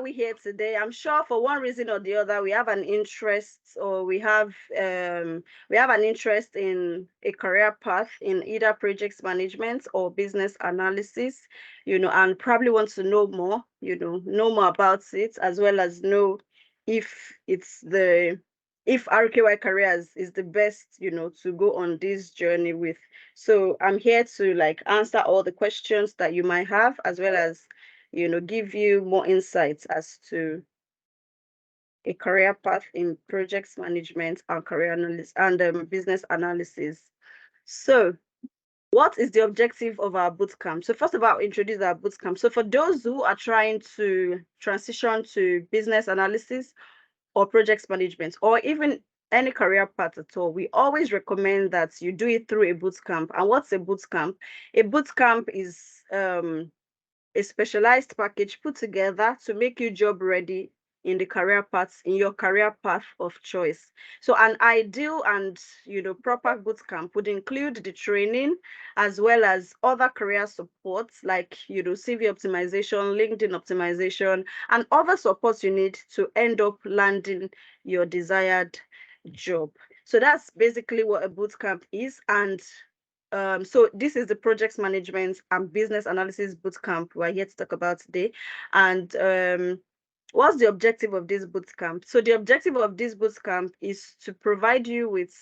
we here today? I'm sure for one reason or the other, we have an interest, or we have an interest in a career path in either project management or business analysis, and probably want to know more, know more about it, as well as know if if RKY Careers is the best, to go on this journey with. So I'm here to like answer all the questions that you might have, as well as, give you more insights as to a career path in projects management and career analysis and business analysis. So what is the objective of our bootcamp? So first of all, I'll introduce our bootcamp. So for those who are trying to transition to business analysis or projects management, or even any career path at all, we always recommend that you do it through a bootcamp. And what's a bootcamp? A bootcamp is a specialized package put together to make you job ready in your career path of choice. So an ideal and proper bootcamp would include the training, as well as other career supports like CV optimization, LinkedIn optimization, and other supports you need to end up landing your desired job. So that's basically what a bootcamp is. And so this is the project management and business analysis bootcamp we're here to talk about today. And what's the objective of this bootcamp? So the objective of this bootcamp is to provide you with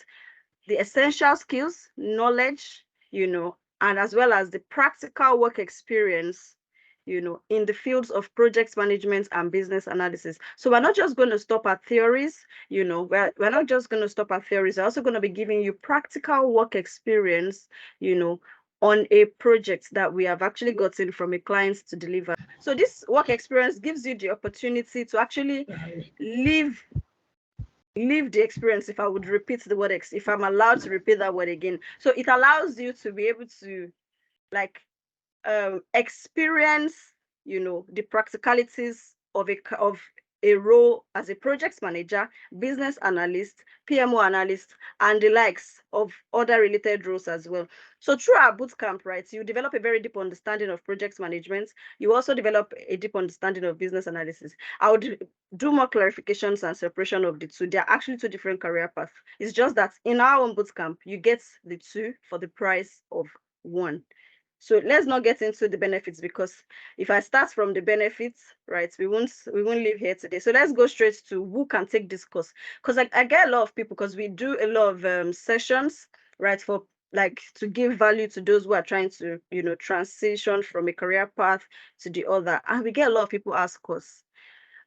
the essential skills, knowledge, and as well as the practical work experience, in the fields of project management and business analysis. So we're not just going to stop at theories, we're not just going to stop at theories. We're also going to be giving you practical work experience, on a project that we have actually gotten from a client to deliver. So this work experience gives you the opportunity to actually live the experience, if I would repeat the word, if I'm allowed to repeat that word again. So it allows you to be able to like experience, the practicalities of a role as a project manager, business analyst, PMO analyst, and the likes of other related roles as well. So through our bootcamp, right, you develop a very deep understanding of project management. You also develop a deep understanding of business analysis. I would do more clarifications and separation of the two. They're actually two different career paths. It's just that in our own bootcamp, you get the two for the price of one. So let's not get into the benefits, because if I start from the benefits, right, we won't live here today. So let's go straight to who can take this course. Because I get a lot of people, because we do a lot of sessions, right, for like to give value to those who are trying to, transition from a career path to the other. And we get a lot of people ask us,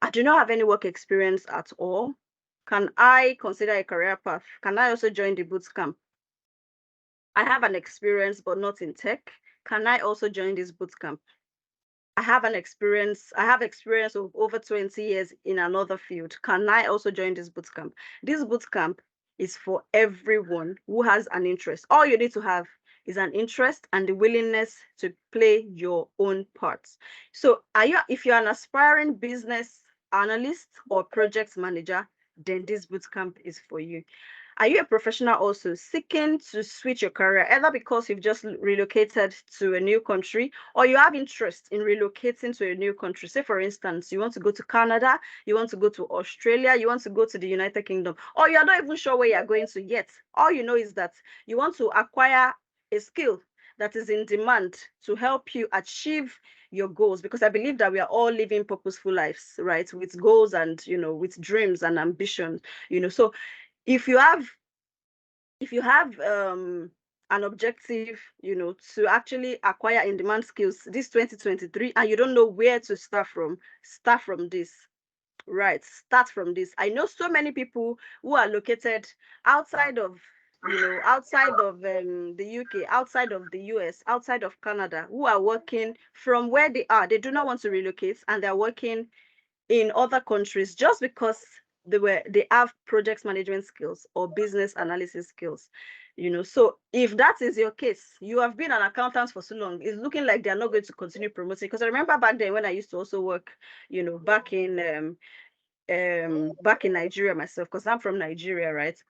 I do not have any work experience at all. Can I consider a career path? Can I also join the bootcamp? I have an experience, but not in tech. Can I also join this bootcamp? I have experience of over 20 years in another field. Can I also join this bootcamp? This bootcamp is for everyone who has an interest. All you need to have is an interest and the willingness to play your own part. So if you're an aspiring business analyst or project manager, then this bootcamp is for you. Are you a professional also seeking to switch your career, either because you've just relocated to a new country, or you have interest in relocating to a new country? Say, for instance, you want to go to Canada, you want to go to Australia, you want to go to the United Kingdom, or you're not even sure where you're going to yet. All you know is that you want to acquire a skill that is in demand to help you achieve your goals, because I believe that we are all living purposeful lives, right, with goals and with dreams and ambitions. So if you have an objective, to actually acquire in-demand skills this 2023, and you don't know where to start from this. Right, start from this. I know so many people who are located outside of the UK, outside of the US, outside of Canada, who are working from where they are. They do not want to relocate, and they're working in other countries just because they have project management skills or business analysis skills. So if that is your case, you have been an accountant for so long, it's looking like they're not going to continue promoting. Because I remember back then when I used to also work, back in Nigeria myself, because I'm from Nigeria, right?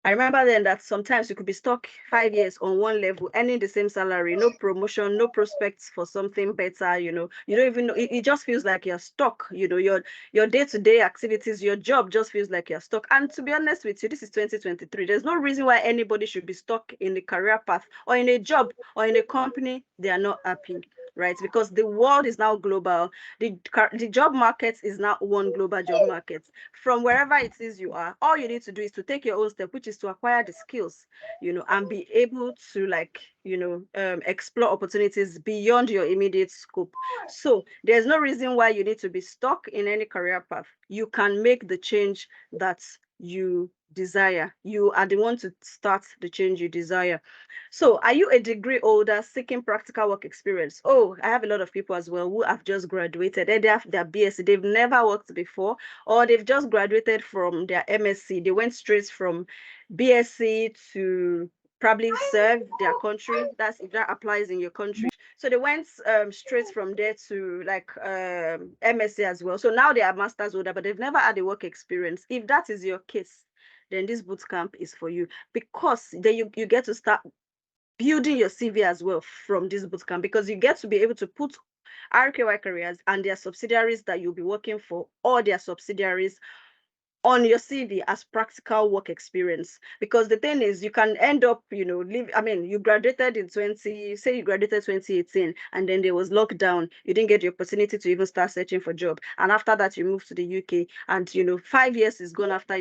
I remember then that sometimes you could be stuck 5 years on one level, earning the same salary, no promotion, no prospects for something better. You don't even know. It just feels like you're stuck. Your day-to-day activities, your job just feels like you're stuck. And to be honest with you, this is 2023. There's no reason why anybody should be stuck in the career path or in a job or in a company they are not happy, right? Because the world is now global. The job market is now one global job market. From wherever it is you are, all you need to do is to take your own step, which is to acquire the skills, and be able to explore opportunities beyond your immediate scope. So there's no reason why you need to be stuck in any career path. You can make the change that you desire. You are the one to start the change you desire. So are you a degree holder seeking practical work experience? Oh, I have a lot of people as well who have just graduated. They have their BSc. They've never worked before, or they've just graduated from their MSc. They went straight from BSc to probably serve their country. That's if that applies in your country. So they went straight from there to MSc as well. So now they are master's holder, but they've never had a work experience. If that is your case, then this bootcamp is for you, because then you get to start building your CV as well from this bootcamp, because you get to be able to put RKY Careers and their subsidiaries that you'll be working for, or their subsidiaries, on your CV as practical work experience. Because the thing is, you can end up, you graduated in 2018, and then there was lockdown. You didn't get the opportunity to even start searching for job. And after that, you moved to the UK, and 5 years is gone after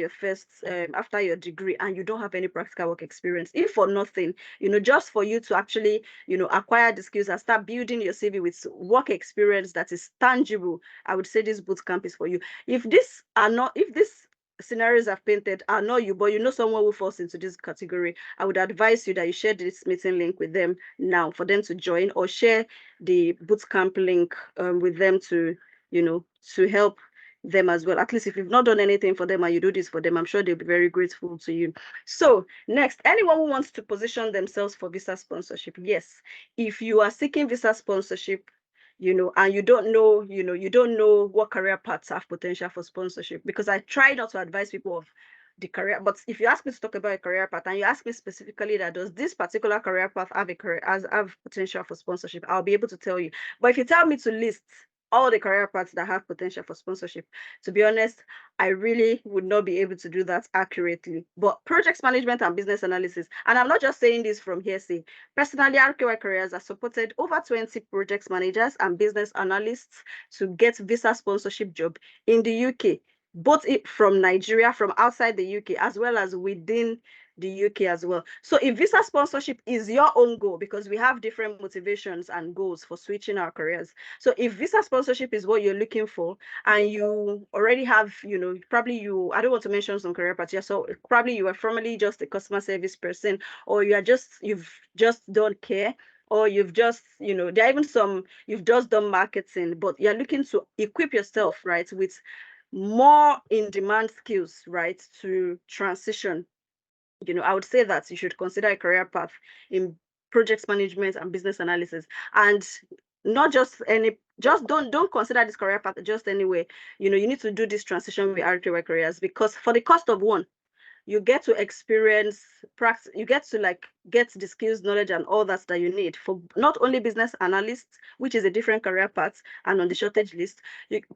after your degree, and you don't have any practical work experience. If for nothing, just for you to actually, acquire the skills and start building your CV with work experience that is tangible, I would say this bootcamp is for you. If these scenarios I've painted are not you, but you know someone who falls into this category, I would advise you that you share this meeting link with them now for them to join, or share the bootcamp link with them to help them as well. At least if you've not done anything for them and you do this for them, I'm sure they'll be very grateful to you. So next, anyone who wants to position themselves for visa sponsorship. Yes, if you are seeking visa sponsorship, and you don't know what career paths have potential for sponsorship, because I try not to advise people of the career. But if you ask me to talk about a career path, and you ask me specifically that does this particular career path have potential for sponsorship, I'll be able to tell you. But if you tell me to list all the career paths that have potential for sponsorship, to be honest, I really would not be able to do that accurately. But project management and business analysis, and I'm not just saying this from hearsay. Personally, RKY Careers has supported over 20 project managers and business analysts to get visa sponsorship job in the UK, both from Nigeria, from outside the UK, as well as within the UK as well. So if visa sponsorship is your own goal, because we have different motivations and goals for switching our careers. So if visa sponsorship is what you're looking for, and you already have, probably I don't want to mention some career paths, yeah, so probably you are formerly just a customer service person, or you've just don't care, or you've just, there are even some, you've just done marketing, but you're looking to equip yourself, right, with more in-demand skills, right, to transition. I would say that you should consider a career path in project management and business analysis, and not just don't consider this career path just anyway. You need to do this transition with RTY Careers, because for the cost of one, you get to experience practice, you get to get the skills, knowledge, and all that you need for not only business analysts, which is a different career path and on the shortage list,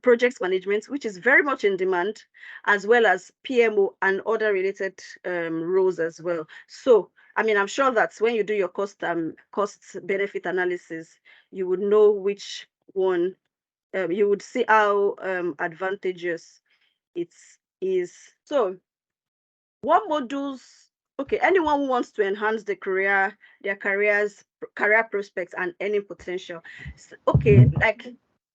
project management, which is very much in demand, as well as PMO and other related roles as well. So I'm sure that when you do your cost benefit analysis, you would know which one, you would see how advantageous it is. So what modules? Okay, anyone who wants to enhance their career prospects and earning potential. Okay,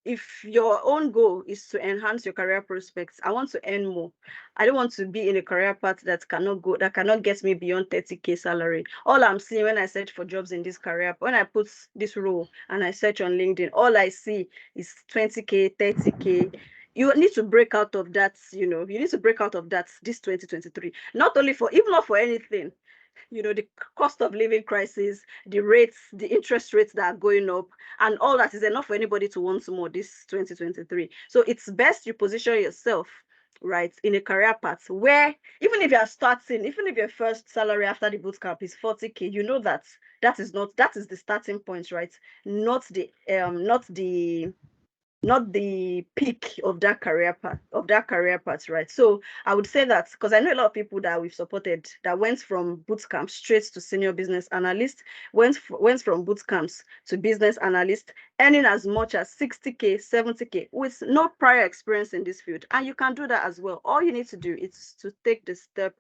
if your own goal is to enhance your career prospects, I want to earn more. I don't want to be in a career path that cannot get me beyond 30K salary. All I'm seeing when I search for jobs in this career, when I put this role and I search on LinkedIn, all I see is 20K, 30K. You need to break out of that, you need to break out of that this 2023. Not for anything, the cost of living crisis, the interest rates that are going up, and all that is enough for anybody to want more this 2023. So it's best you position yourself right, in a career path where even if you're starting, even if your first salary after the bootcamp is 40K, you know that that is the starting point, right? Not the not the peak of that career path, right? So I would say that because I know a lot of people that we've supported that went from bootcamp straight to senior business analyst, went from bootcamps to business analyst, earning as much as 60K, 70K with no prior experience in this field. And you can do that as well. All you need to do is to take the step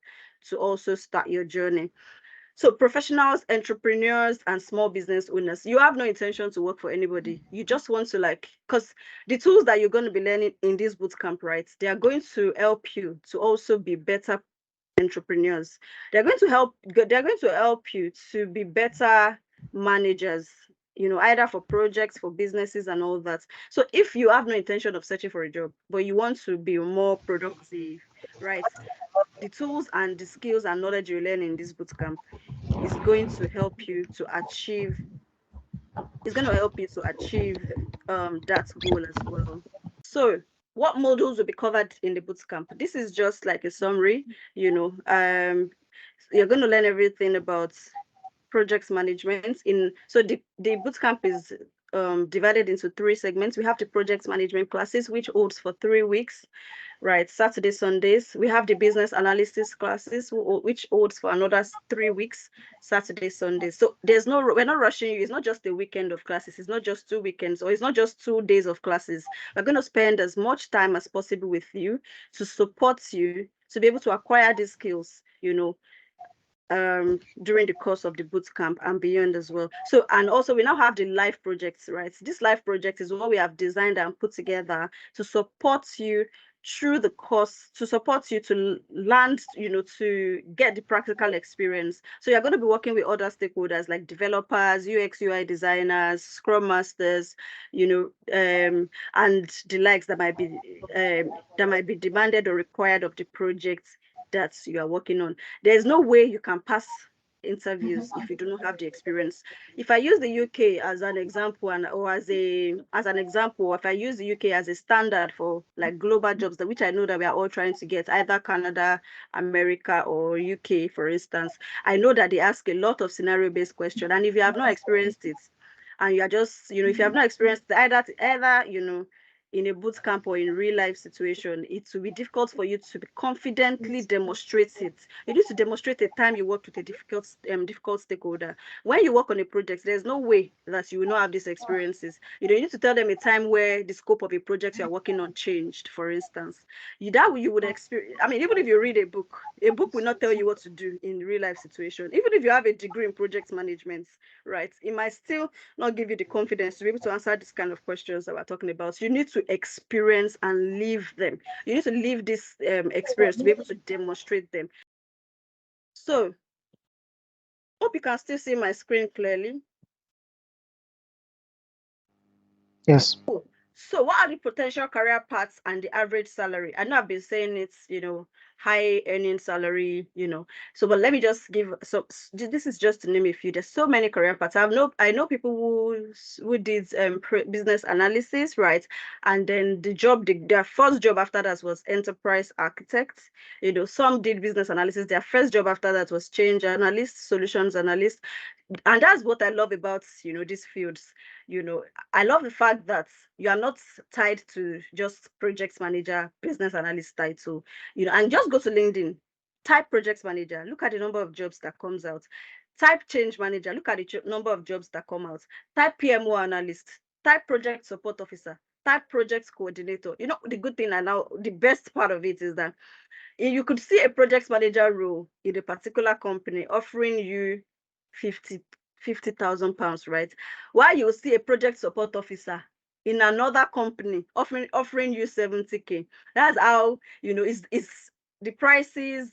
to also start your journey. So professionals, entrepreneurs, and small business owners, you have no intention to work for anybody. You just want to because the tools that you're going to be learning in this bootcamp, right, they are going to help you to also be better entrepreneurs. They're going to help you to be better managers, either for projects, for businesses, and all that. So if you have no intention of searching for a job, but you want to be more productive, right, the tools and the skills and knowledge you learn in this bootcamp is going to help you to achieve that goal as well. So what modules will be covered in the bootcamp? This is just like a summary. You're going to learn everything about projects management. So the bootcamp is divided into 3 segments. We have the project management classes, which holds for 3 weeks. Right, Saturday, Sundays. We have the business analysis classes, which holds for another 3 weeks, Saturday, Sundays. So we're not rushing you. It's not just a weekend of classes. It's not just 2 weekends, or it's not just 2 days of classes. We're going to spend as much time as possible with you to support you to be able to acquire these skills, during the course of the boot camp and beyond as well. So, and also we now have the live projects, right? This live project is what we have designed and put together to support you through the course, to support you to land, to get the practical experience. So you're going to be working with other stakeholders like developers, UX, UI designers, scrum masters, and the likes that might be demanded or required of the project that you are working on. There's no way you can pass interviews if you do not have the experience. If I use the UK as an example, if I use the UK as a standard for like global jobs, which I know that we are all trying to get, either Canada, America, or UK, for instance, I know that they ask a lot of scenario-based questions, and if you have not experienced it, and you are just, if you have not experienced either, in a boot camp or in real life situation, it will be difficult for you to confidently demonstrate it. You need to demonstrate the time you worked with a difficult stakeholder. When you work on a project, there's no way that you will not have these experiences. You need to tell them a time where the scope of a project you're working on changed, for instance. You would experience. I mean, even if you read a book will not tell you what to do in real life situation. Even if you have a degree in project management, right, it might still not give you the confidence to be able to answer this kind of questions that we're talking about. So you need to experience and live them. You need to live this experience to be able to demonstrate them. So, hope you can still see my screen clearly. Yes. Cool. So what are the potential career paths and the average salary? I know I've been saying it's, high earning salary, So, but let me just give, so this is just to name a few. There's so many career paths. I know people who did business analysis, right? And then their first job after that was enterprise architect. Some did business analysis. Their first job after that was change analyst, solutions analyst. And that's what I love about, these fields. I love the fact that you are not tied to just project manager, business analyst title, and just go to LinkedIn, type project manager, look at the number of jobs that comes out. Type change manager, look at the number of jobs that come out. Type PMO analyst, type project support officer, type project coordinator. The good thing, and now the best part of it is that you could see a project manager role in a particular company offering you 50,000 pounds, right? While you see a project support officer in another company offering you 70K. That's how, it's the prices,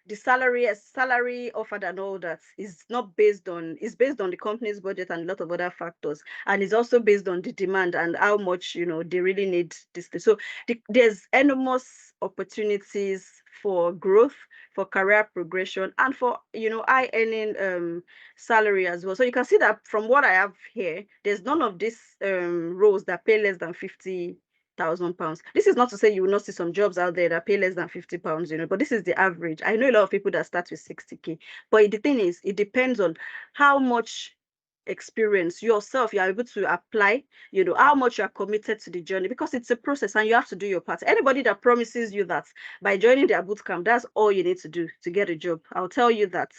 the salary offered and all that is not based on, it's based on the company's budget and a lot of other factors. And it's also based on the demand and how much, they really need this thing. So there's enormous opportunities for growth, for career progression, and for, high earning salary as well. So you can see that from what I have here, there's none of these roles that pay less than £50,000. This is not to say you will not see some jobs out there that pay less than £50, but this is the average. I know a lot of people that start with 60K, but the thing is, it depends on how much experience yourself you are able to apply, how much you are committed to the journey, because it's a process and you have to do your part. Anybody that promises you that by joining their bootcamp, that's all you need to do to get a job, I'll tell you that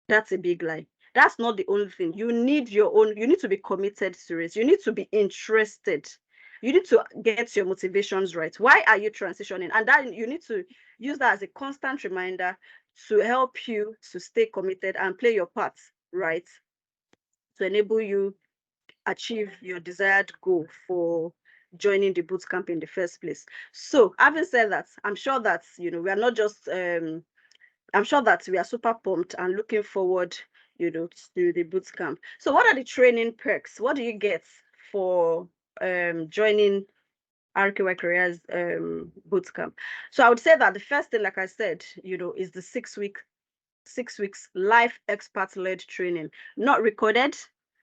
that's a big lie. That's not the only thing. You need to be committed to it. You need to be interested. You need to get your motivations right. Why are you transitioning? And that you need to use that as a constant reminder to help you to stay committed and play your part, right? To enable you achieve your desired goal for joining the bootcamp in the first place. So having said that, I'm sure that we are not just I'm sure that we are super pumped and looking forward, to the bootcamp. So what are the training perks? What do you get for joining RKY Careers bootcamp? So I would say that the first thing, like I said, is the 6 weeks live expert-led training, not recorded,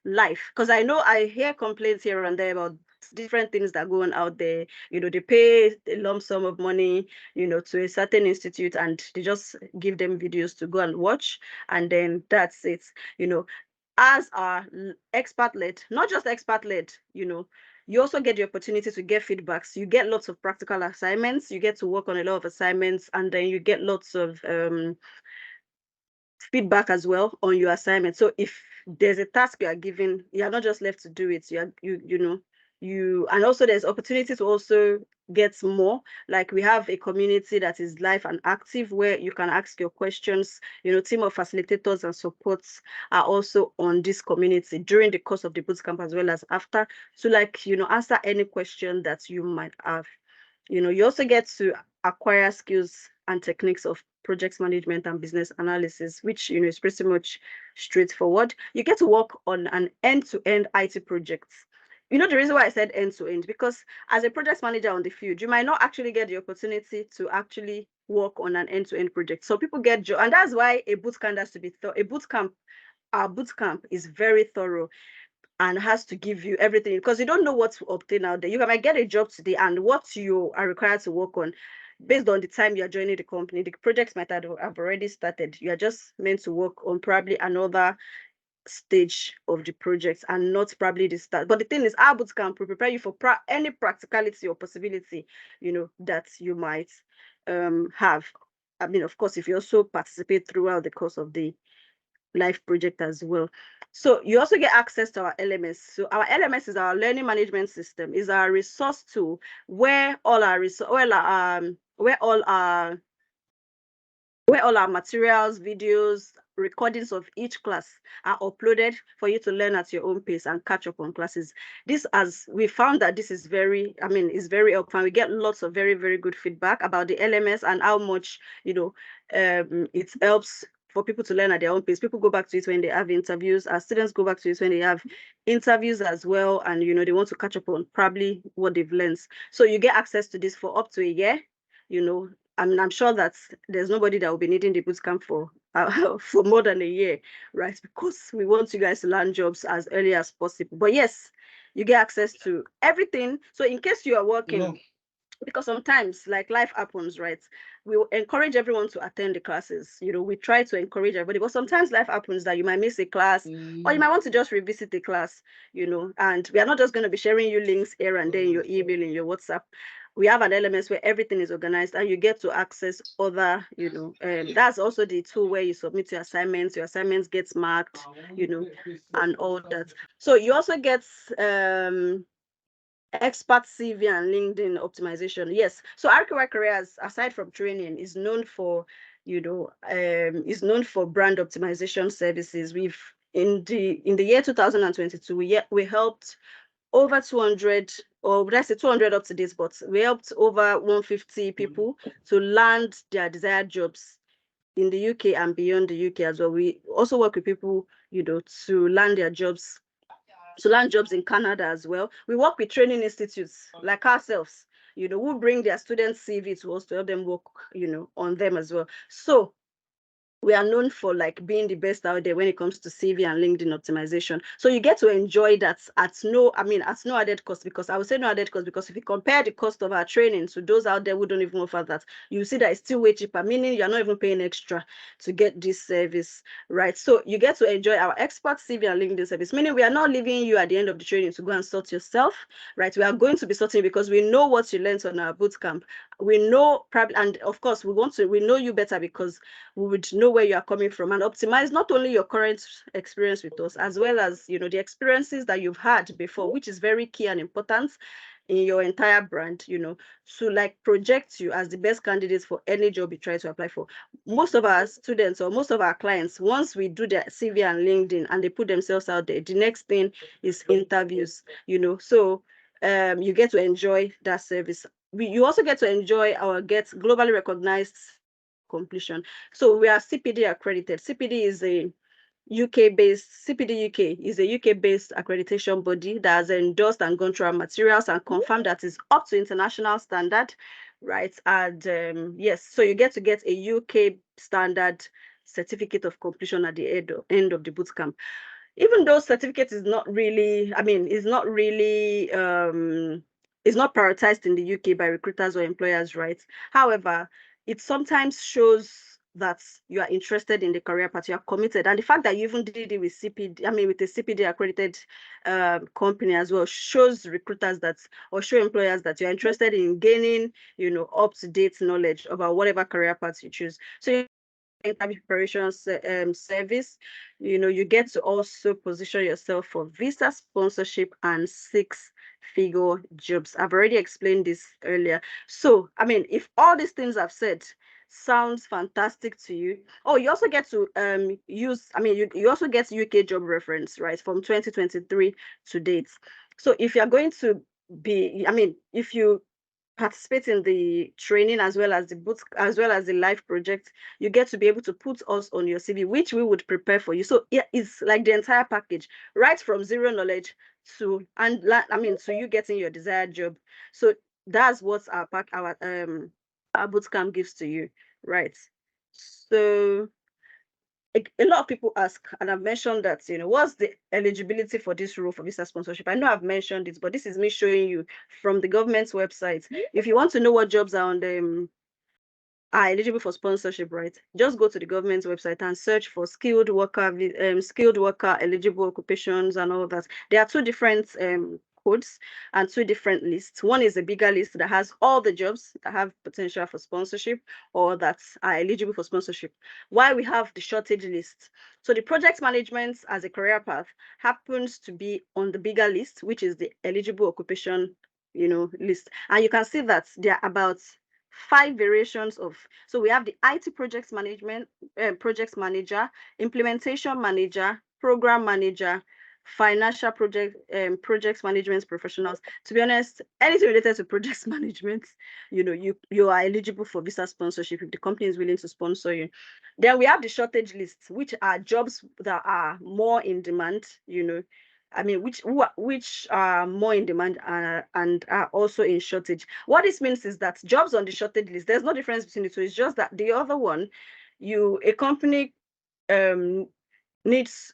live. Because I know I hear complaints here and there about different things that go on out there. They pay a lump sum of money, to a certain institute, and they just give them videos to go and watch, and then that's it. As our expert-led, not just expert-led, you also get the opportunity to get feedbacks. You get lots of practical assignments. You get to work on a lot of assignments, and then you get lots of feedback as well on your assignment. So if there's a task you are given, you are not just left to do it. And also there's opportunity to also get more. Like we have a community that is live and active where you can ask your questions. Team of facilitators and supports are also on this community during the course of the bootcamp as well as after, to answer any question that you might have. You also get to acquire skills and techniques of project management and business analysis, which is pretty much straightforward. You get to work on an end-to-end IT project. The reason why I said end-to-end, because as a project manager on the field, you might not actually get the opportunity to actually work on an end-to-end project. So people get job, and that's why a bootcamp has to be our bootcamp is very thorough and has to give you everything, because you don't know what to obtain out there. You might get a job today, and what you are required to work on based on the time you are joining the company, the project might have already started. You are just meant to work on probably another stage of the project and not probably the start. But the thing is, our bootcamp will prepare you for any practicality or possibility, that you might have. I mean, of course, if you also participate throughout the course of the life project as well. So you also get access to our LMS. So our LMS is our learning management system, is our resource tool where all our materials, videos, recordings of each class are uploaded for you to learn at your own pace and catch up on classes. We found that this is is very helpful, and we get lots of very, very good feedback about the LMS and how much, it helps for people to learn at their own pace. People go back to it when they have interviews. Our students go back to it when they have interviews as well, and they want to catch up on probably what they've learned. So you get access to this for up to a year. I'm sure that there's nobody that will be needing the bootcamp for more than a year, right? Because we want you guys to land jobs as early as possible. But yes, you get access to everything. So in case you are working, because sometimes like life happens, right? We will encourage everyone to attend the classes. We try to encourage everybody, but sometimes life happens that you might miss a class, or you might want to just revisit the class, and we are not just going to be sharing you links here and there in your email, in your WhatsApp. We have an element where everything is organized and you get to access other, that's also the tool where you submit your assignments gets marked, and all that. So you also get expert CV and LinkedIn optimization. Yes. So RQY Careers, aside from training, is known for, is known for brand optimization services. We've in the year 2022, we helped over 200, or let's say 200 up to this, but we helped over 150 people to land their desired jobs in the UK and beyond the UK as well. We also work with people, to land their jobs, to land jobs in Canada as well. We work with training institutes like ourselves, who bring their students' CV to us to help them work, on them as well. So we are known for like being the best out there when it comes to CV and LinkedIn optimization. So you get to enjoy that at no added cost, because I would say no added cost, because if you compare the cost of our training to those out there who don't even offer that, you see that it's still way cheaper, meaning you're not even paying extra to get this service, right? So you get to enjoy our expert CV and LinkedIn service, meaning we are not leaving you at the end of the training to go and sort yourself, right? We are going to be sorting because we know what you learned on our bootcamp. We know probably, and of course we know you better because we would know where you are coming from and optimize not only your current experience with us, as well as the experiences that you've had before, which is very key and important in your entire brand, to like project you as the best candidates for any job you try to apply for. Most of our students or most of our clients, once we do their CV and LinkedIn and they put themselves out there, the next thing is interviews, so you get to enjoy that service. You also get to enjoy our get globally recognized completion. So we are CPD accredited. CPD is a UK-based CPD UK is a UK-based accreditation body that has endorsed and gone through our materials and confirmed that is up to international standard, right? And yes, so you get a UK standard certificate of completion at the end of the bootcamp. Even though certificate is not really, is not prioritized in the UK by recruiters or employers, right? However, it sometimes shows that you are interested in the career path, you are committed. And the fact that you even did it with CPD, with a CPD accredited company as well, shows recruiters that, or show employers that you're interested in gaining, up-to-date knowledge about whatever career path you choose. So interview preparation service, you get to also position yourself for visa sponsorship and six-figure jobs. I've already explained this earlier. So, if all these things I've said sounds fantastic to you, you also get to you also get UK job reference, right, from 2023 to date. So if you're going to be, if you participate in the training as well as the live project, you get to be able to put us on your CV, which we would prepare for you. So yeah, it's like the entire package, right from zero knowledge to to you getting your desired job. So that's what our bootcamp gives to you, right? So a lot of people ask, and I've mentioned that, what's the eligibility for this role for visa sponsorship? I know I've mentioned it, but this is me showing you from the government's website. If you want to know what jobs are on the are eligible for sponsorship, right? Just go to the government's website and search for skilled worker eligible occupations and all that. There are two different codes and two different lists. One is a bigger list that has all the jobs that have potential for sponsorship or that are eligible for sponsorship. While we have the shortage list. So the project management as a career path happens to be on the bigger list, which is the eligible occupation, list. And you can see that there are about 5 variations of. So we have the IT projects manager, implementation manager, program manager, financial projects management professionals. To be honest, anything related to projects management, you are eligible for visa sponsorship if the company is willing to sponsor you. Then we have the shortage list, which are jobs that are more in demand, which are more in demand and are also in shortage. What this means is that jobs on the shortage list, there's no difference between the two. It's just that the other one, a company only needs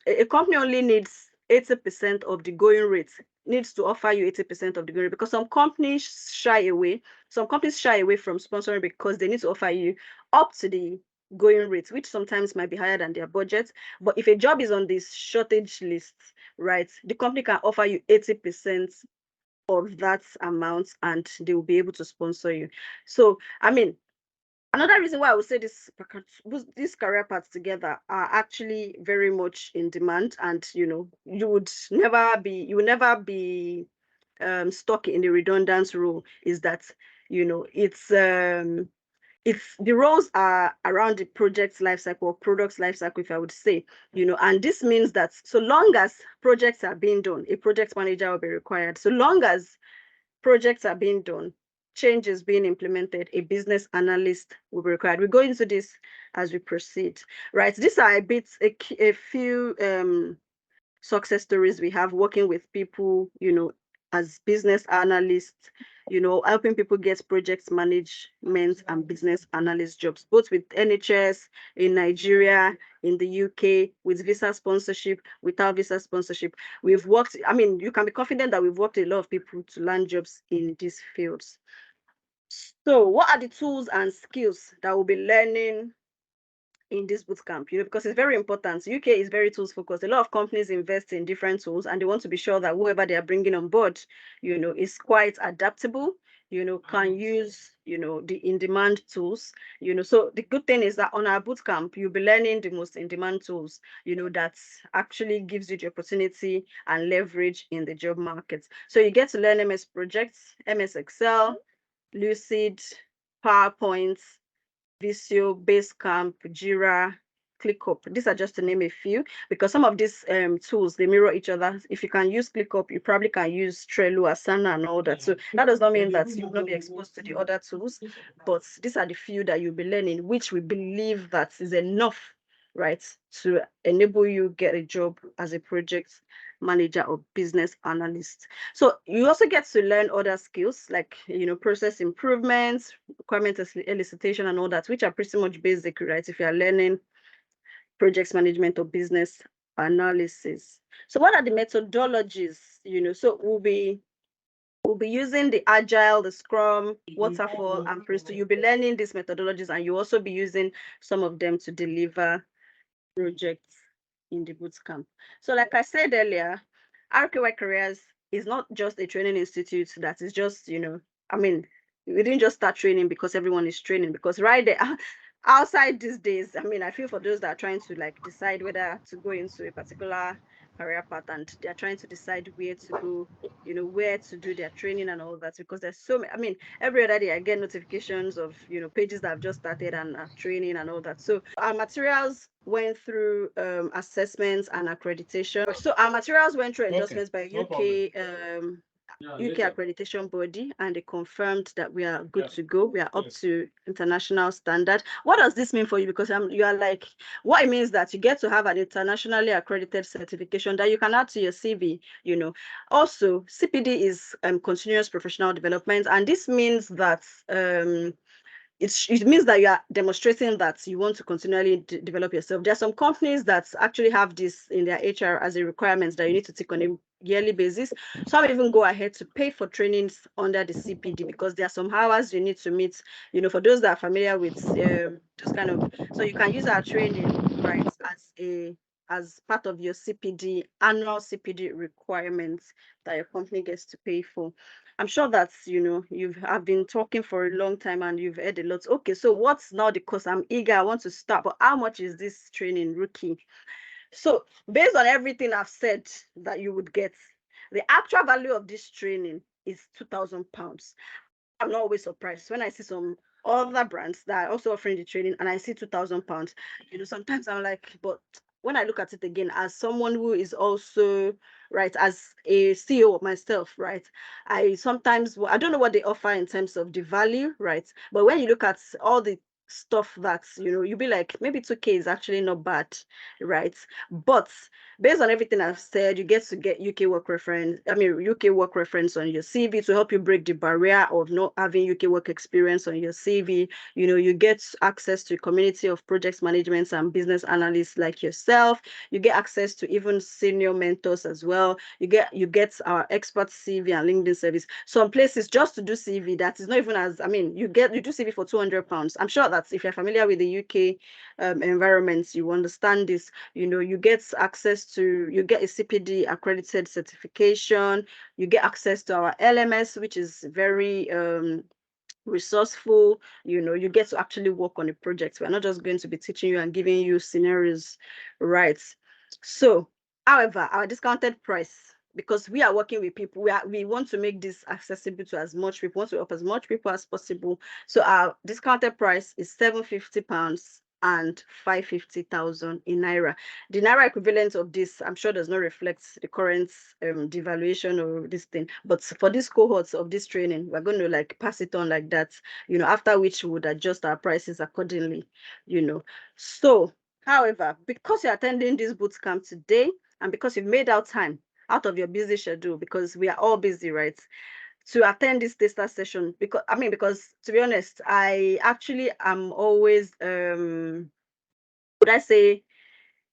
80% of the going rate, needs to offer you 80% of the going rate, because some companies shy away from sponsoring because they need to offer you up to the going rate, which sometimes might be higher than their budget. But if a job is on this shortage list, right, the company can offer you 80% of that amount and they will be able to sponsor you. So another reason why I would say these career paths together are actually very much in demand, and you will never be stuck in the redundant role, is that it's the roles are around the project's life cycle or product's life cycle, if I would say, and this means that so long as projects are being done, a project manager will be required. So long as projects are being done, changes being implemented, a business analyst will be required. We go into this as we proceed, right? These are a few success stories we have working with people, as business analysts, helping people get project management and business analyst jobs, both with NHS in Nigeria, in the UK, with visa sponsorship, without visa sponsorship. We've worked, you can be confident that we've worked with a lot of people to land jobs in these fields. So what are the tools and skills that we'll be learning in this bootcamp, because it's very important. UK is very tools focused. A lot of companies invest in different tools and they want to be sure that whoever they are bringing on board, is quite adaptable, can use, the in-demand tools, So the good thing is that on our bootcamp, you'll be learning the most in-demand tools, that actually gives you the opportunity and leverage in the job market. So you get to learn MS Projects, MS Excel, Lucid, PowerPoint, Visio, Basecamp, Jira, ClickUp. These are just to name a few, because some of these tools, they mirror each other. If you can use ClickUp, you probably can use Trello, Asana, and all that. So that does not mean that you will not be exposed to the other tools, but these are the few that you'll be learning, which we believe that is enough, right, to enable you get a job as a project manager or business analyst. So you also get to learn other skills like, process improvements, requirement elicitation and all that, which are pretty much basic, right? If you are learning project management or business analysis. So what are the methodologies? So we'll be using the Agile, the Scrum, Waterfall, and Presto. You'll be learning these methodologies and you'll also be using some of them to deliver projects in the bootcamp. So like I said earlier, RQY Careers is not just a training institute that is just, we didn't just start training because everyone is training, because right there, outside these days, I feel for those that are trying to decide whether to go into a particular career path and they're trying to decide where to go, where to do their training and all that, because there's so many, every other day I get notifications of, pages that have just started and training and all that. So our materials went through assessments and accreditation. So our materials went through endorsements by UK accreditation body, and they confirmed that we are good to go. We are up to international standard. What does this mean for you? Because you are like, what it means that you get to have an internationally accredited certification that you can add to your CV. Also, CPD is continuous professional development, and this means that it means that you are demonstrating that you want to continually develop yourself. There are some companies that actually have this in their HR as a requirement that you need to take on a yearly basis. Some even go ahead to pay for trainings under the CPD because there are some hours you need to meet, for those that are familiar with those kind of, so you can use our training, right, as part of your CPD, annual CPD requirements that your company gets to pay for. I'm sure that, have been talking for a long time and you've heard a lot. Okay, so what's now the cost? I'm eager, I want to start, but how much is this training, rookie? So based on everything I've said that you would get, the actual value of this training is £2,000. I'm not always surprised when I see some other brands that are also offering the training and I see £2,000. Sometimes I'm like, but when I look at it again, as someone who is also, right, as a CEO of myself, right, I don't know what they offer in terms of the value, right, but when you look at all the stuff that you'll be like, maybe 2K is actually not bad, right? But based on everything I've said, you get to get UK work reference on your CV to help you break the barrier of not having UK work experience on your CV. You get access to a community of project management and business analysts like yourself. You get access to even senior mentors as well. You get our expert CV and LinkedIn service. Some places just to do CV, that is not even as, you do CV for £200. I'm sure that if you're familiar with the UK environments, you understand this. You get access to, you get a CPD accredited certification. You get access to our LMS, which is very resourceful. You get to actually work on a project. We're not just going to be teaching you and giving you scenarios, right? So, however, our discounted price, because we are working with people, we want to make this accessible to as much people, want to help as much people as possible. So our discounted price is £750 and 550,000 in naira. The naira equivalent of this, I'm sure, does not reflect the current devaluation or this thing. But for these cohorts of this training, we're going to pass it on like that. After which we would adjust our prices accordingly. So, however, because you're attending this bootcamp today, and because you've made out time out of your busy schedule, because we are all busy, right, to attend this taster session. Because to be honest, I actually am always would I say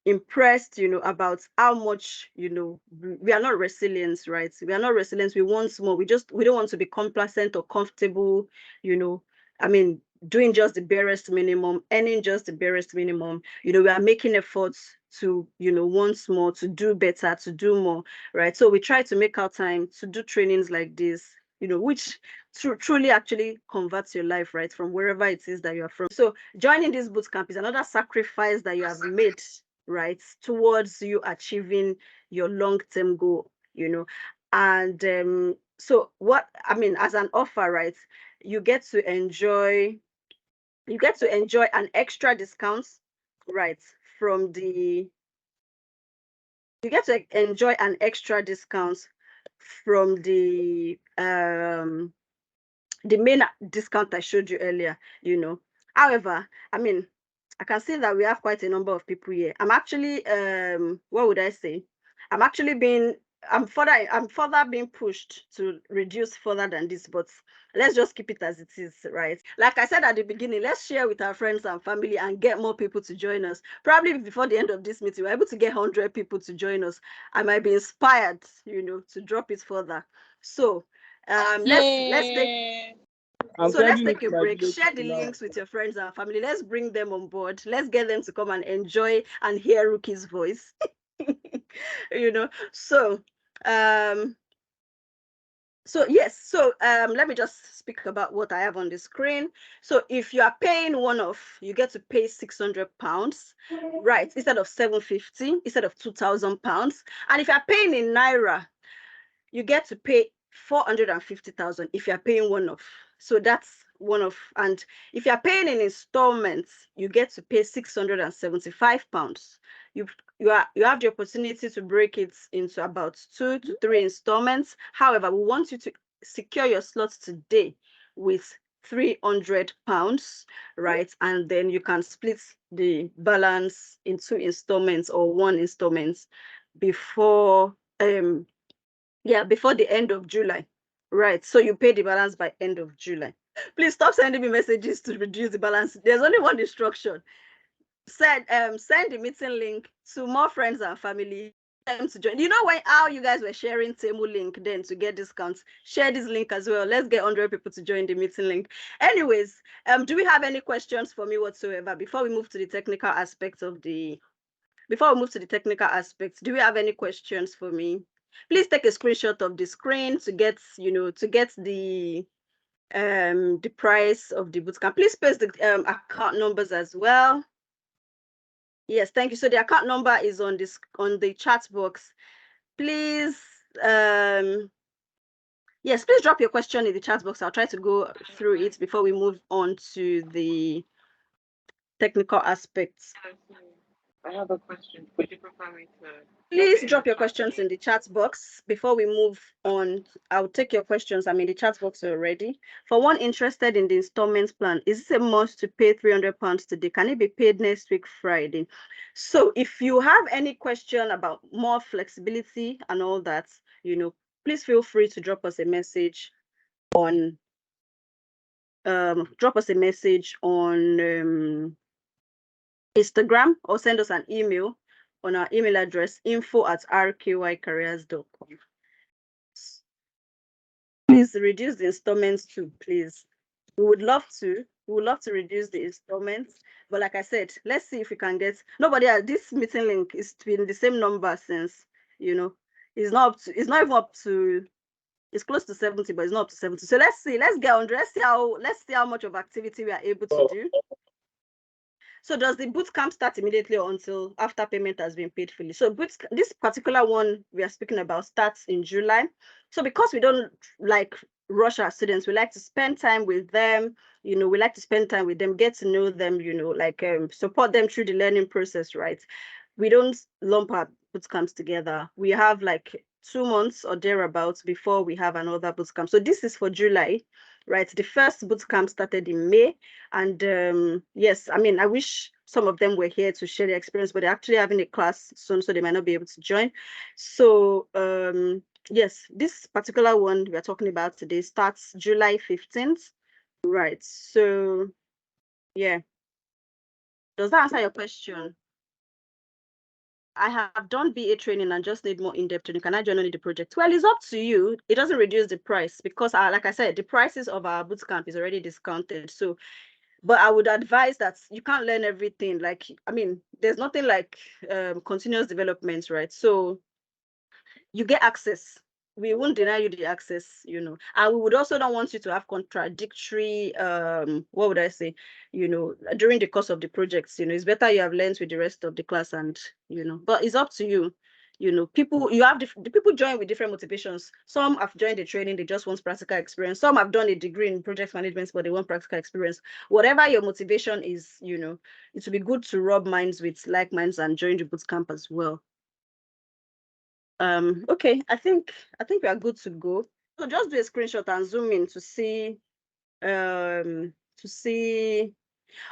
impressed, about how much, we are not resilient, right? We are not resilient. We want more. We don't want to be complacent or comfortable, you know. I mean, doing just the barest minimum, earning just the barest minimum. We are making efforts to, want more, to do better, to do more, right? So we try to make our time to do trainings like this, which truly actually converts your life, right, from wherever it is that you are from. So joining this boot camp is another sacrifice that you have made, right, towards you achieving your long-term goal, and so what I mean, as an offer, right, you get to enjoy an extra discount, right, from the you get to enjoy an extra discount from the main discount I showed you earlier. However, I mean, I can see that we have quite a number of people here. I'm actually, what would I say? I'm actually being, I'm further being pushed to reduce further than this, but let's just keep it as it is, right? Like I said at the beginning, let's share with our friends and family and get more people to join us. Probably before the end of this meeting, we're able to get 100 people to join us. I might be inspired, to drop it further. So, let's take let's take a break. Share the links with your friends and family. Let's bring them on board. Let's get them to come and enjoy and hear Rookie's voice. So um yes, so let me just speak about what I have on the screen. So if you are paying one-off, you get to pay £600, right, instead of 750, instead of £2,000. And if you are paying in naira, you get to pay 450,000 if you're paying one-off. So that's one-off. And if you're paying in installments, you get to pay £675. You have the opportunity to break it into about 2 to 3 installments. However, we want you to secure your slots today with £300, right? And then you can split the balance in 2 installments or 1 installment before before the end of July. Right. So you pay the balance by end of July. Please stop sending me messages to reduce the balance. There's only one instruction. Send the meeting link to more friends and family, them to join. How you guys were sharing Temu link then to get discounts? Share this link as well. Let's get 100 people to join the meeting link. Anyways, do we have any questions for me whatsoever before we move to the technical aspects of the do we have any questions for me? Please take a screenshot of the screen to get the price of the bootcamp. Please paste the account numbers as well. Yes, thank you. So the account number is on the chat box. Please, yes, please drop your question in the chat box. I'll try to go through it before we move on to the technical aspects. I have a question. Would you prefer me to? Please drop your questions in the chat box before we move on. I'll take your questions. I'm in the chat box already. For one interested in the installment plan, is it a must to pay £300 today? Can it be paid next week, Friday? So if you have any question about more flexibility and all that, please feel free to drop us a message on Instagram, or send us an email on our email address, info@rkycareers.com. Please reduce the installments too, please. We would love to reduce the installments, but like I said, let's see if we can get nobody else. This meeting link is been the same number since, it's not even up to, it's close to 70, but it's not up to 70. So let's get on. Let's see how much of activity we are able to do. So does the bootcamp start immediately or until after payment has been paid fully? So this particular one we are speaking about starts in July. So because we don't like rush our students, we like to spend time with them. We like to spend time with them, get to know them, support them through the learning process, right? We don't lump our bootcamps together. We have like 2 months or thereabouts before we have another bootcamp. So this is for July, right? The first bootcamp started in May. And yes, I mean, I wish some of them were here to share their experience, but they're actually having a class soon, so they might not be able to join. So yes, this particular one we are talking about today starts July 15th. Right. So yeah. Does that answer your question? I have done BA training and just need more in-depth training. Can I join only the project? Well, it's up to you. It doesn't reduce the price because, like I said, the prices of our bootcamp is already discounted. So, but I would advise that you can't learn everything. Like, I mean, there's nothing like continuous development, right? So you get access. We won't deny you the access, and we would also don't want you to have contradictory what would I say, during the course of the projects. It's better you have learned with the rest of the class, and but it's up to you. People, you have the people join with different motivations. Some have joined the training, they just want practical experience. Some have done a degree in project management, but they want practical experience. Whatever your motivation is, it would be good to rub minds with like minds and join the bootcamp as well. Okay, I think we are good to go. So just do a screenshot and zoom in to see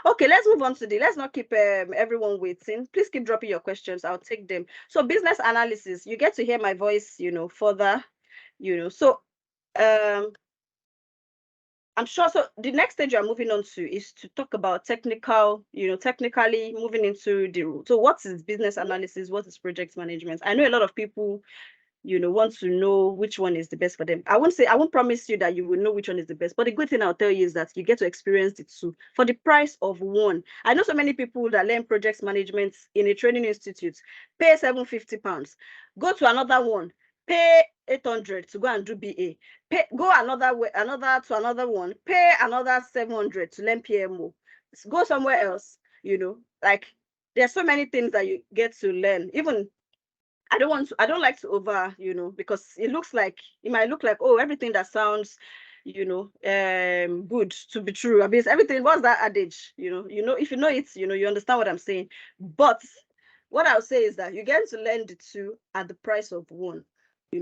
okay, let's move on to let's not keep everyone waiting. Please keep dropping your questions, I'll take them. So business analysis, you get to hear my voice further, so I'm sure. So the next stage you're moving on to is to talk about technically moving into so what is business analysis, what is project management? I know a lot of people want to know which one is the best for them. I won't promise you that you will know which one is the best, but the good thing I'll tell you is that you get to experience the two for the price of one. I know so many people that learn project management in a training institute, pay £750, go to another one, pay 800 to go and do BA, go another one, pay another 700 to learn PMO, go somewhere else, like there's so many things that you get to learn. Even I don't like to over, because it might look like, oh, everything that sounds, good to be true. I mean, everything, what's that adage? If you know it, you understand what I'm saying. But what I'll say is that you get to learn the two at the price of one,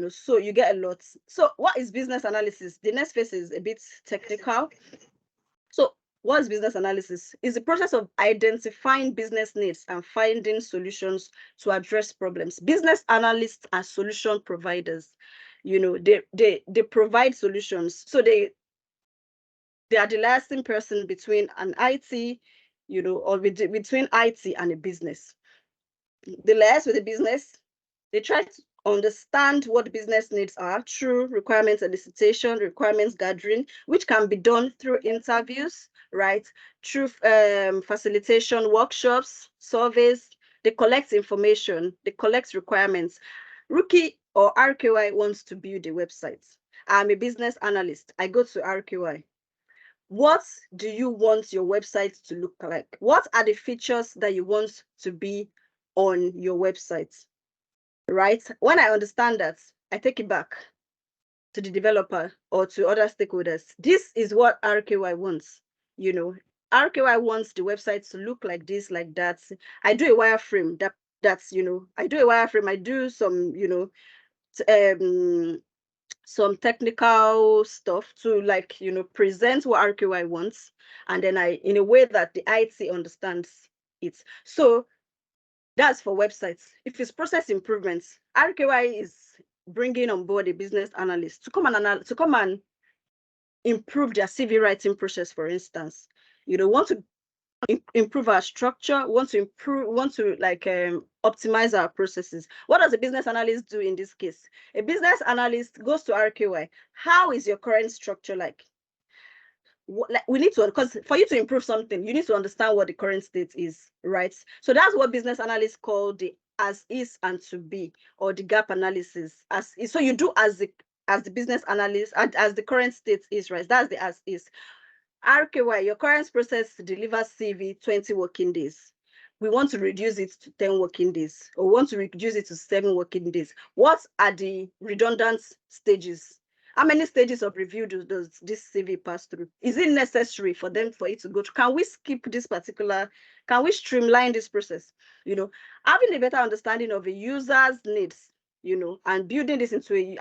so you get a lot. So what is business analysis? The next phase is a bit technical. So what's business analysis? Is the process of identifying business needs and finding solutions to address problems. Business analysts are solution providers. They provide solutions. So they are the lasting person between an IT, or between IT and a business. They liaise with the business. They try to understand what the business needs are through requirements elicitation, requirements gathering, which can be done through interviews, right? Through facilitation workshops, surveys. They collect information, they collect requirements. Rookie or RQI wants to build a website. I'm a business analyst. I go to RQI. What do you want your website to look like? What are the features that you want to be on your website? Right? When I understand that, I take it back to the developer or to other stakeholders. This is what RQI wants. RQI wants the website to look like this, like that. I do a wireframe. I do a wireframe. I do some, some technical stuff to present what RQI wants, and then in a way that the IT understands it. So that's for websites. If it's process improvements, RQI is bringing on board a business analyst to come and improve their CV writing process, for instance. Want to improve our structure, want to optimize our processes. What does a business analyst do in this case? A business analyst goes to RQI. How is your current structure like? We need to, because for you to improve something, you need to understand what the current state is, right? So that's what business analysts call the as is and to be, or the gap analysis. So you do as the business analyst, as the current state is, right? That's the as is. RKY, your current process to deliver CV 20 working days. We want to reduce it to 10 working days, or want to reduce it to 7 working days. What are the redundant stages? How many stages of review does this CV pass through? Is it necessary for it to go through? Can we skip this can we streamline this process? Having a better understanding of a user's needs, and building this into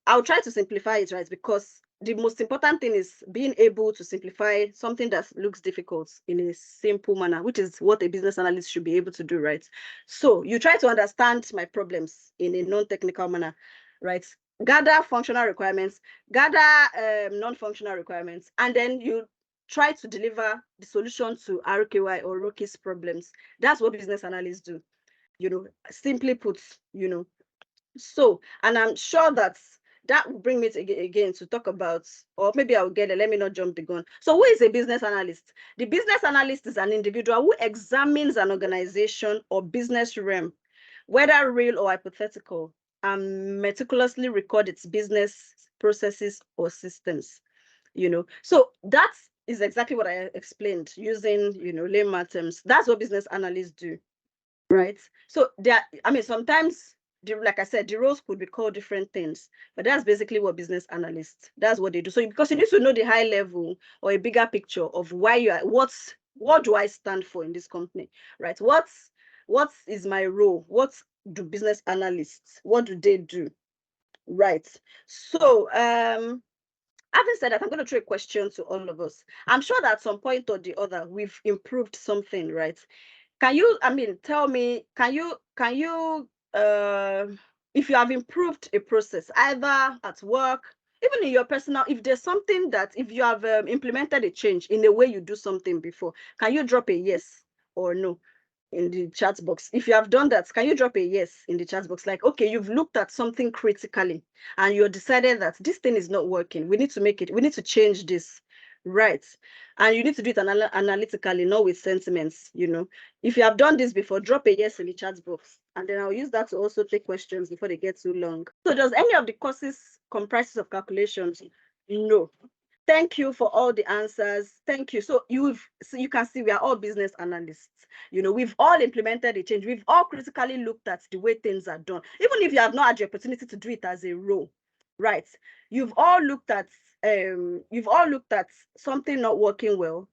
I'll try to simplify it, right? Because the most important thing is being able to simplify something that looks difficult in a simple manner, which is what a business analyst should be able to do, right? So you try to understand my problems in a non-technical manner, right? Gather functional requirements, gather non-functional requirements, and then you try to deliver the solution to RKY or Rookie's problems. That's what business analysts do, simply put, So, and I'm sure that will bring me to, again to talk about, or maybe I'll get it, let me not jump the gun. So who is a business analyst? The business analyst is an individual who examines an organization or business realm, whether real or hypothetical, and meticulously record its business processes or systems. So that is exactly what I explained using, layman terms. That's what business analysts do, right? So sometimes, like I said, the roles could be called different things, but that's basically what business analysts, that's what they do. So because you need to know the high level or a bigger picture of why you are, what do I stand for in this company, right? What is my role? What do business analysts, what do they do, right? So having said that, I'm going to throw a question to all of us. I'm sure that at some point or the other, we've improved something, right? Can you, tell me, can you, if you have improved a process, either at work, even in your personal, if there's something that, if you have implemented a change in the way you do something before, can you drop a yes or no in the chat box? If you have done that, can you drop a yes in the chat box? Like, okay, you've looked at something critically and you decided that this thing is not working. We need to change this. Right. And you need to do it analytically, not with sentiments, If you have done this before, drop a yes in the chat box. And then I'll use that to also take questions before they get too long. So does any of the courses comprises of calculations? No. Thank you for all the answers. Thank you. So you can see we are all business analysts. We've all implemented a change. We've all critically looked at the way things are done. Even if you have not had the opportunity to do it as a role, right? You've all looked at something not working well,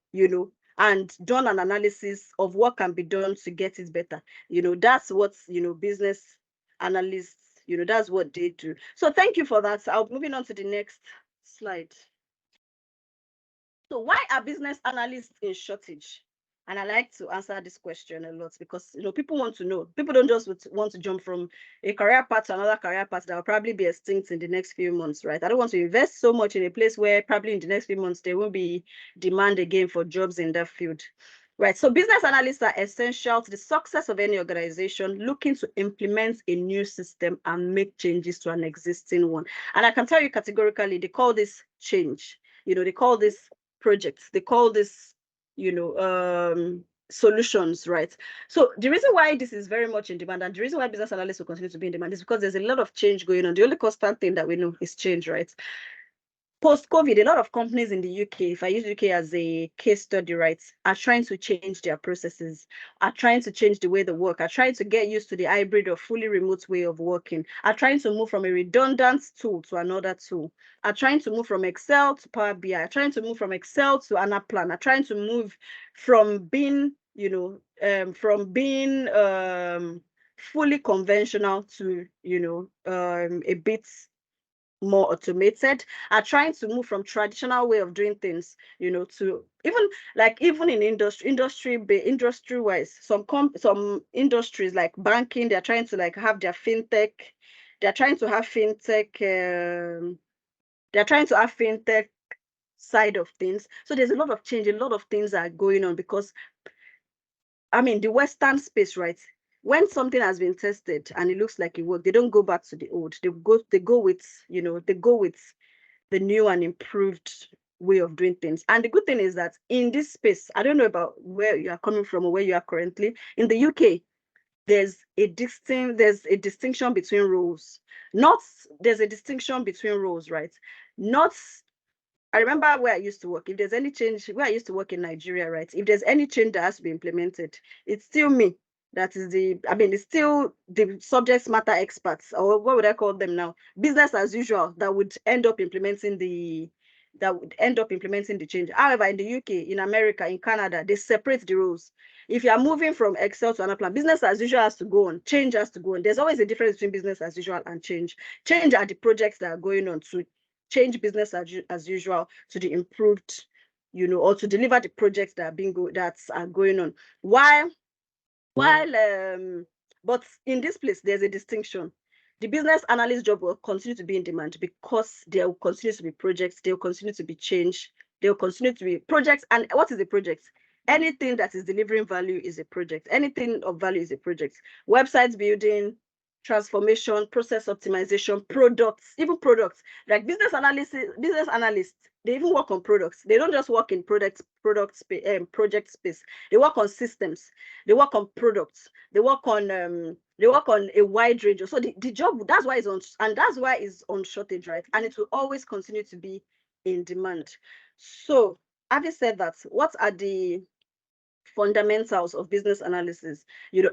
and done an analysis of what can be done to get it better. That's what, business analysts, that's what they do. So thank you for that. I'll moving on to the next slide. So why are business analysts in shortage? And I like to answer this question a lot because, people want to know. People don't just want to jump from a career path to another career path that will probably be extinct in the next few months, right? I don't want to invest so much in a place where probably in the next few months, there won't be demand again for jobs in that field. Right, so business analysts are essential to the success of any organization looking to implement a new system and make changes to an existing one. And I can tell you categorically, they call this change. They call this projects, they call this, solutions, right? So the reason why this is very much in demand, and the reason why business analysts will continue to be in demand, is because there's a lot of change going on. The only constant thing that we know is change, right? Post-COVID, a lot of companies in the UK, if I use UK as a case study, right, are trying to change their processes, are trying to change the way they work, are trying to get used to the hybrid or fully remote way of working, are trying to move from a redundant tool to another tool, are trying to move from Excel to Power BI, are trying to move from Excel to Anaplan, are trying to move from being, fully conventional to, a bit more automated, are trying to move from traditional way of doing things, to even in industry wise, some industries like banking, they're trying to have their fintech, they're trying to have fintech side of things. So there's a lot of change, a lot of things are going on because the Western space, right? When something has been tested and it looks like it worked, they don't go back to the old. They go with the new and improved way of doing things. And the good thing is that in this space, I don't know about where you are coming from or where you are currently. In the UK, there's a distinction between roles. There's a distinction between roles, right? I remember where I used to work. If there's any change, where I used to work in Nigeria, right? If there's any change that has to be implemented, it's still me. That is it's still the subject matter experts, or what would I call them now? Business as usual, that would end up implementing the change. However, in the UK, in America, in Canada, they separate the roles. If you are moving from Excel to Anaplan, business as usual has to go on, change has to go on. There's always a difference between business as usual and change. Change are the projects that are going on to change business as usual to the improved, or to deliver the projects that are going on. While but in this place, there's a distinction. The business analyst job will continue to be in demand because there will continue to be projects, there will continue to be change, there will continue to be projects. And what is a project? Anything that is delivering value is a project. Anything of value is a project. Website building, transformation, process optimization, products, even products. Like business analysts, they even work on products. They don't just work in project space. They work on systems. They work on products. They work on a wide range. So the job, that's why it's on shortage, right? And it will always continue to be in demand. So having said that, what are the fundamentals of business analysis?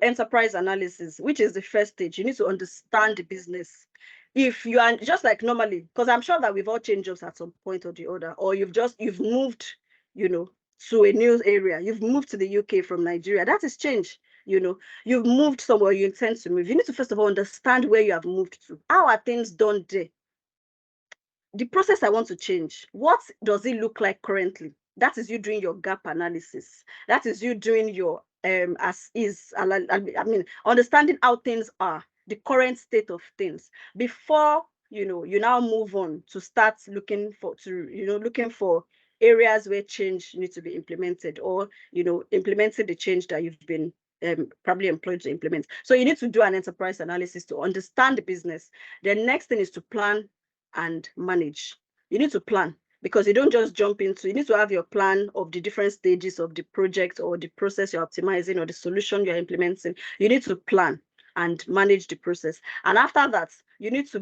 Enterprise analysis, which is the first stage. You need to understand the business. If you are just like normally, because I'm sure that we've all changed jobs at some point or the other, or you've moved, to a new area. You've moved to the UK from Nigeria. That is change. You've moved somewhere, you intend to move. You need to first of all understand where you have moved to. How are things done there? The process I want to change, what does it look like currently? That is you doing your gap analysis. That is you doing your understanding how things are, the current state of things, before you now move on to start looking for areas where change needs to be implemented, or implementing the change that you've been probably employed to implement. So you need to do an enterprise analysis to understand the business. The next thing is to plan and manage. You need to plan, because you don't just jump into. You need to have your plan of the different stages of the project, or the process you're optimizing, or the solution you're implementing. You need to plan and manage the process. And after that, you need to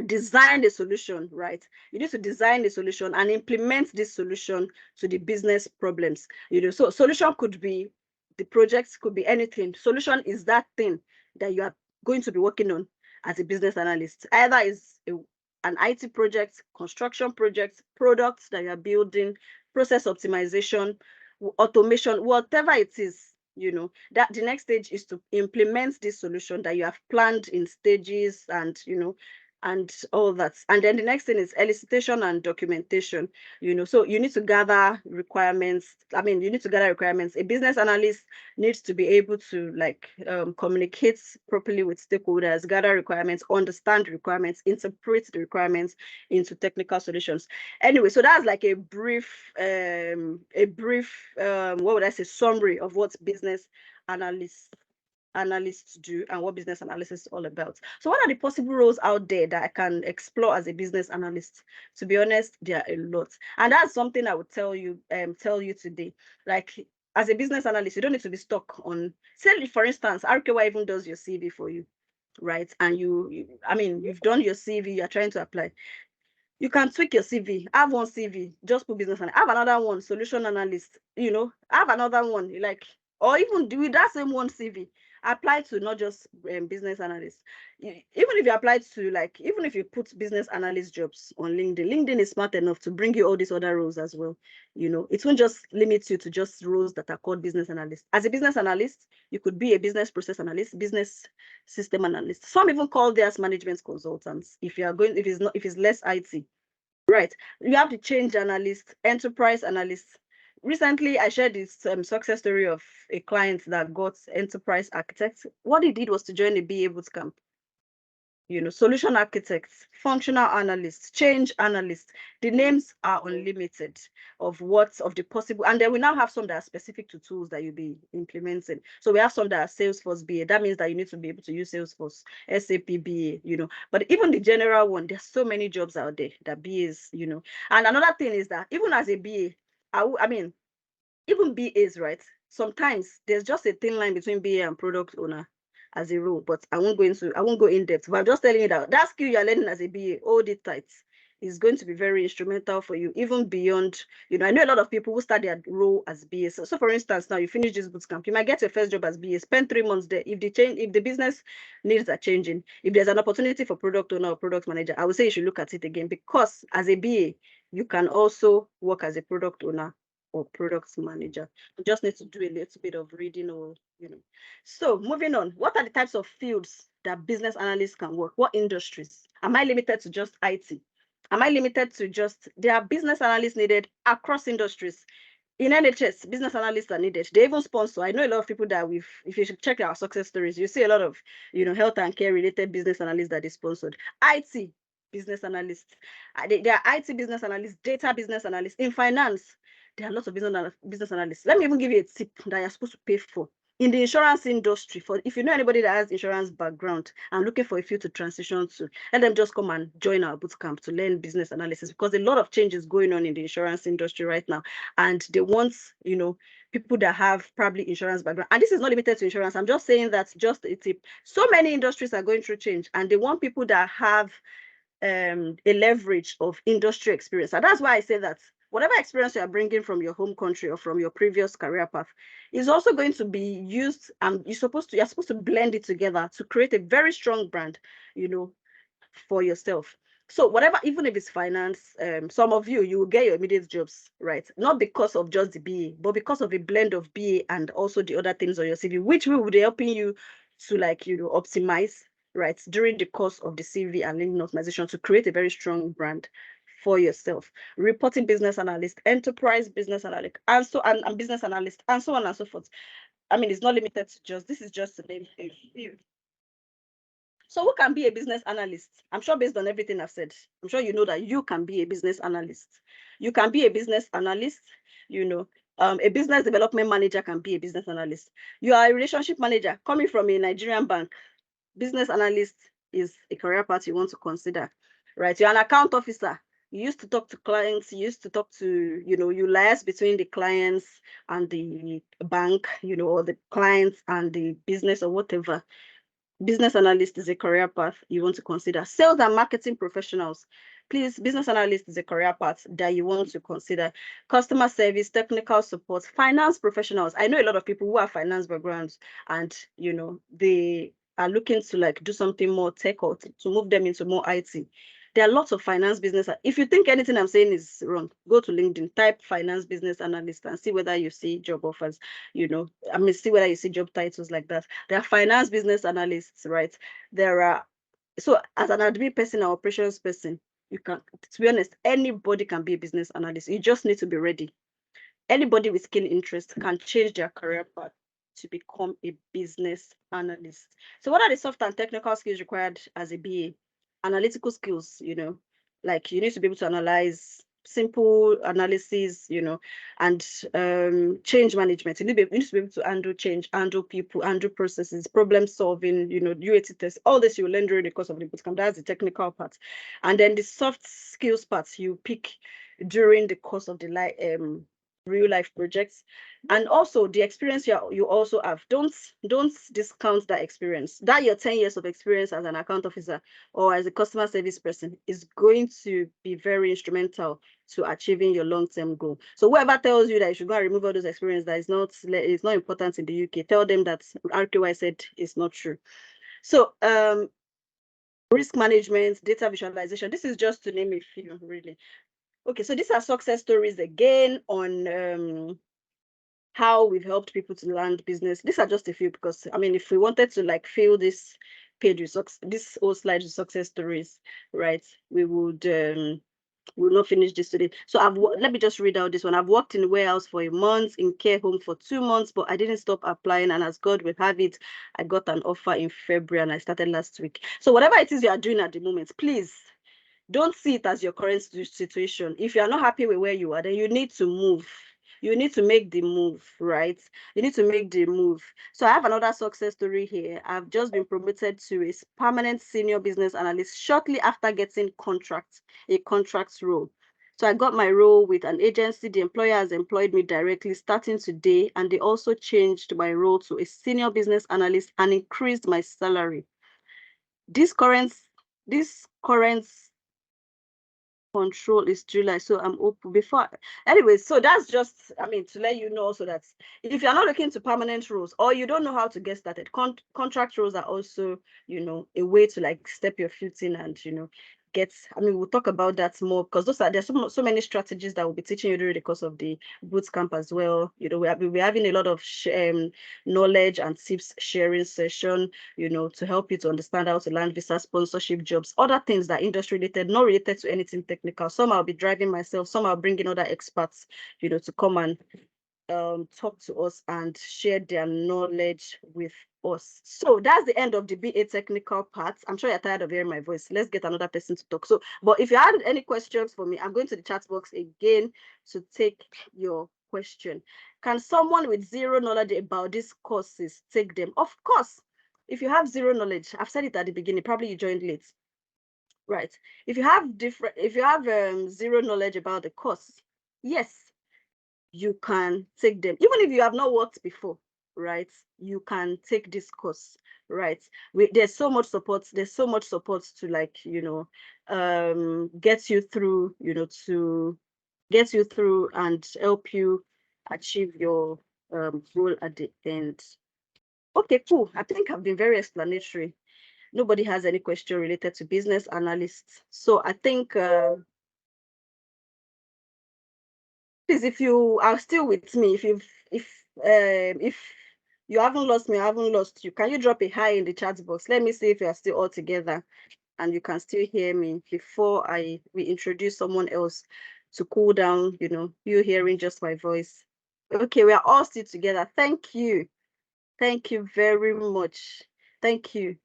design the solution, right? You need to design the solution and implement this solution to the business problems. So solution could be, the project could be anything. Solution is that thing that you are going to be working on as a business analyst. Either is an IT project, construction project, products that you are building, process optimization, automation, whatever it is. That the next stage is to implement this solution that you have planned in stages, and and all that. And then the next thing is elicitation and documentation. So you need to gather requirements. You need to gather requirements. A business analyst needs to be able to communicate properly with stakeholders, gather requirements, understand requirements, interpret the requirements into technical solutions. Anyway, so that's like a brief what would I say, summary of what business analysts do and what business analysis is all about. So what are the possible roles out there that I can explore as a business analyst? To be honest, there are a lot. And that's something I would tell you today. Like, as a business analyst, you don't need to be stuck on, say, for instance, RKY even does your CV for you, right? And you've done your CV, you're trying to apply. You can tweak your CV. Have one CV, just put business analyst. Have another one, solution analyst. Have another one, or even do that same one CV. Apply to not just business analysts. Even if you apply to even if you put business analyst jobs on LinkedIn is smart enough to bring you all these other roles as well. It won't just limit you to just roles that are called business analyst. As a business analyst, you could be a business process analyst, business system analyst. Some even call theirs management consultants. If it's less IT, right? You have the change analyst, enterprise analyst. Recently, I shared this success story of a client that got enterprise architect. What he did was to join a BA bootcamp. Solution architects, functional analysts, change analysts. The names are unlimited of the possible. And then we now have some that are specific to tools that you'll be implementing. So we have some that are Salesforce BA. That means that you need to be able to use Salesforce, SAP BA, But even the general one, there's so many jobs out there that BAs, And another thing is that even as a BA, even BAs, right? Sometimes there's just a thin line between BA and product owner as a role, but I won't go in depth. But I'm just telling you that skill you're learning as a BA, hold it tight, is going to be very instrumental for you, even beyond. I know a lot of people who start their role as BA. So for instance, now you finish this bootcamp, you might get your first job as BA, spend 3 months there. If the business needs are changing, if there's an opportunity for product owner or product manager, I would say you should look at it again, because as a BA, you can also work as a product owner or product manager. You just need to do a little bit of reading or, So moving on, what are the types of fields that business analysts can work? What industries? Am I limited to just IT? Am I limited to just, there are business analysts needed across industries. In NHS, business analysts are needed. They even sponsor. I know a lot of people that if you should check our success stories, you see a lot of, health and care related business analysts that they sponsored. IT business analysts. There are IT business analysts, data business analysts. In finance, there are lots of business analysts. Let me even give you a tip that you're supposed to pay for. In the insurance industry, for if you know anybody that has insurance background and looking for a field to transition to, let them just come and join our bootcamp to learn business analysis, because a lot of change is going on in the insurance industry right now, and they want, people that have probably insurance background. And this is not limited to insurance. I'm just saying that's just a tip. So many industries are going through change, and they want people that have a leverage of industry experience. And that's why I say that whatever experience you are bringing from your home country or from your previous career path is also going to be used, and you're supposed to blend it together to create a very strong brand, for yourself. So whatever, even if it's finance, some of you will get your immediate jobs, right? Not because of just the BA, but because of a blend of BA and also the other things on your CV, which will be helping you to optimize, right, during the course of the CV and LinkedIn optimization to create a very strong brand for yourself. Reporting business analyst, enterprise business analyst, and business analyst, and so on and so forth. I mean, it's not limited to just, this is just to name a few. So who can be a business analyst? I'm sure based on everything I've said, I'm sure you know that you can be a business analyst. You can be a business analyst, a business development manager can be a business analyst. You are a relationship manager coming from a Nigerian bank. Business analyst is a career path you want to consider, right? You're an account officer. You used to talk to clients, you used to talk to, you liaise between the clients and the bank, or the clients and the business or whatever. Business analyst is a career path you want to consider. Sales and marketing professionals. Please, business analyst is a career path that you want to consider. Customer service, technical support, finance professionals. I know a lot of people who have finance backgrounds and, they are looking to do something more tech or to move them into more IT. There are lots of finance business. If you think anything I'm saying is wrong, go to LinkedIn, type finance business analyst and see whether you see job offers, see whether you see job titles like that. There are finance business analysts, right? So as an admin person or operations person, you can, to be honest, anybody can be a business analyst. You just need to be ready. Anybody with keen interest can change their career path to become a business analyst. So what are the soft and technical skills required as a BA? Analytical skills, like you need to be able to analyze simple analysis, and change management. You need to be able to handle change, handle people, handle processes, problem solving, UAT tests. All this you learn during the course of the bootcamp. That's the technical part. And then the soft skills parts you pick during the course of the real life projects, and also the experience you also have. Don't discount that experience. That your 10 years of experience as an account officer or as a customer service person is going to be very instrumental to achieving your long-term goal. So whoever tells you that you should go and remove all those experience that is not important in the UK, tell them that RQY said is not true. So risk management, data visualization, this is just to name a few, really. Okay, so these are success stories again on how we've helped people to land business. These are just a few because, I mean, if we wanted to fill this page with this whole slide with success stories, right, we would we'll not finish this today. So let me just read out this one. I've worked in a warehouse for a month, in care home for 2 months, but I didn't stop applying. And as God will have it, I got an offer in February and I started last week. So whatever it is you are doing at the moment, please don't see it as your current situation. If you are not happy with where you are, then you need to move. You need to make the move, right? You need to make the move. So I have another success story here. I've just been promoted to a permanent senior business analyst shortly after getting a contract role. So I got my role with an agency. The employer has employed me directly starting today, and they also changed my role to a senior business analyst and increased my salary. This current control is July, so I'm open before. Anyway, so that's just, I mean, to let you know also that if you're not looking to permanent roles or you don't know how to get started, contract roles are also, a way to step your foot in and, we'll talk about that more because there's so many strategies that we'll be teaching you during the course of the bootcamp as well. We're having a lot of knowledge and tips sharing session, to help you to understand how to land visa, sponsorship, jobs, other things that industry related, not related to anything technical. Some I'll be driving myself, some I'll bring in other experts, to come and talk to us and share their knowledge with us. So that's the end of the BA technical part. I'm sure you're tired of hearing my voice. Let's get another person to talk. But if you had any questions for me, I'm going to the chat box again to take your question. Can someone with zero knowledge about these courses take them? Of course. If you have zero knowledge, I've said it at the beginning, probably you joined late. Right. If you have zero knowledge about the course, yes, you can take them. Even if you have not worked before, right? You can take this course, right? There's so much support. There's so much support to get you through, to get you through and help you achieve your goal at the end. Okay, cool. I think I've been very explanatory. Nobody has any question related to business analysts. So I think please, if you are still with me, if you haven't lost me, I haven't lost you, can you drop a hi in the chat box? Let me see if you are still all together and you can still hear me before we introduce someone else to cool down, you hearing just my voice. Okay, we are all still together. Thank you. Thank you very much. Thank you.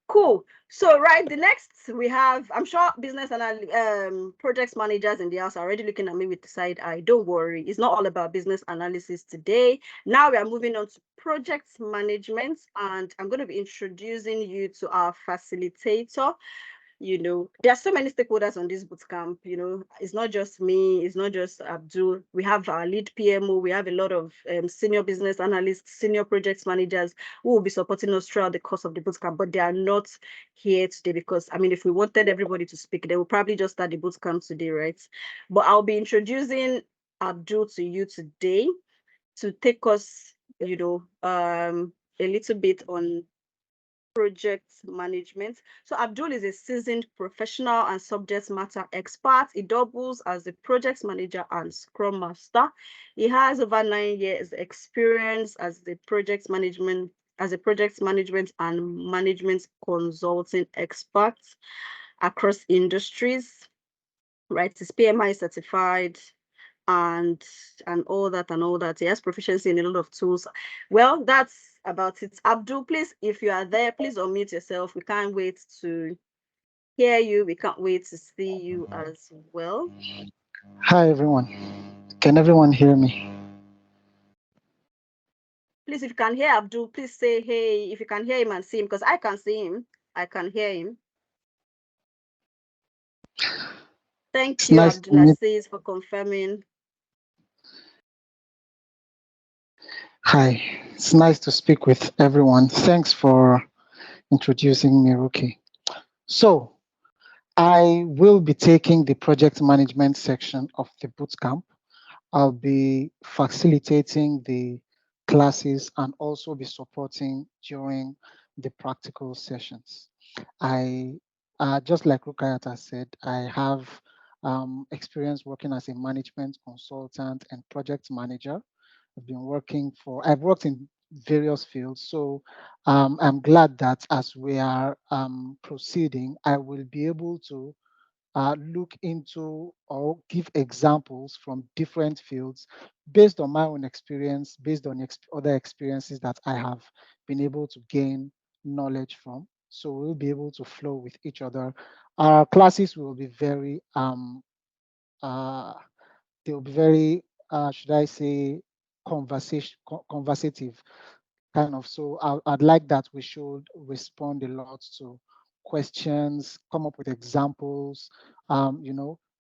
Cool. So, right, the next we have, I'm sure business and projects managers in the house are already looking at me with the side eye. Don't worry, it's not all about business analysis today. Now we are moving on to project management, and I'm going to be introducing you to our facilitator. There are so many stakeholders on this bootcamp. It's not just me, it's not just Abdul. We have our lead PMO, we have a lot of senior business analysts, senior project managers who will be supporting us throughout the course of the bootcamp, but they are not here today because, if we wanted everybody to speak, they will probably just start the bootcamp today, right? But I'll be introducing Abdul to you today to take us, a little bit on project management. So Abdul is a seasoned professional and subject matter expert. He doubles as a project manager and scrum master. He has over 9 years experience as a project management and management consulting expert across industries. Right, he's PMI certified and all that. He has proficiency in a lot of tools. Well, that's about it. Abdul, please, if you are there, please unmute yourself. We can't wait to hear you. We can't wait to see you as well. Hi, everyone. Can everyone hear me? Please, if you can hear Abdul, please say hey. If you can hear him and see him, because I can see him, I can hear him. Thank It's you, nice to Abdul meet. Aziz, for confirming. Hi, it's nice to speak with everyone. Thanks for introducing me, Ruki. So, I will be taking the project management section of the bootcamp. I'll be facilitating the classes and also be supporting during the practical sessions. I, just like Rukayat said, I have experience working as a management consultant and project manager. I've worked in various fields. So I'm glad that as we are proceeding, I will be able to look into or give examples from different fields based on my own experience, based on other experiences that I have been able to gain knowledge from. So we'll be able to flow with each other. Our classes will be very they'll be very, should I say, conversative kind of. So I'd like that we should respond a lot to questions, come up with examples. I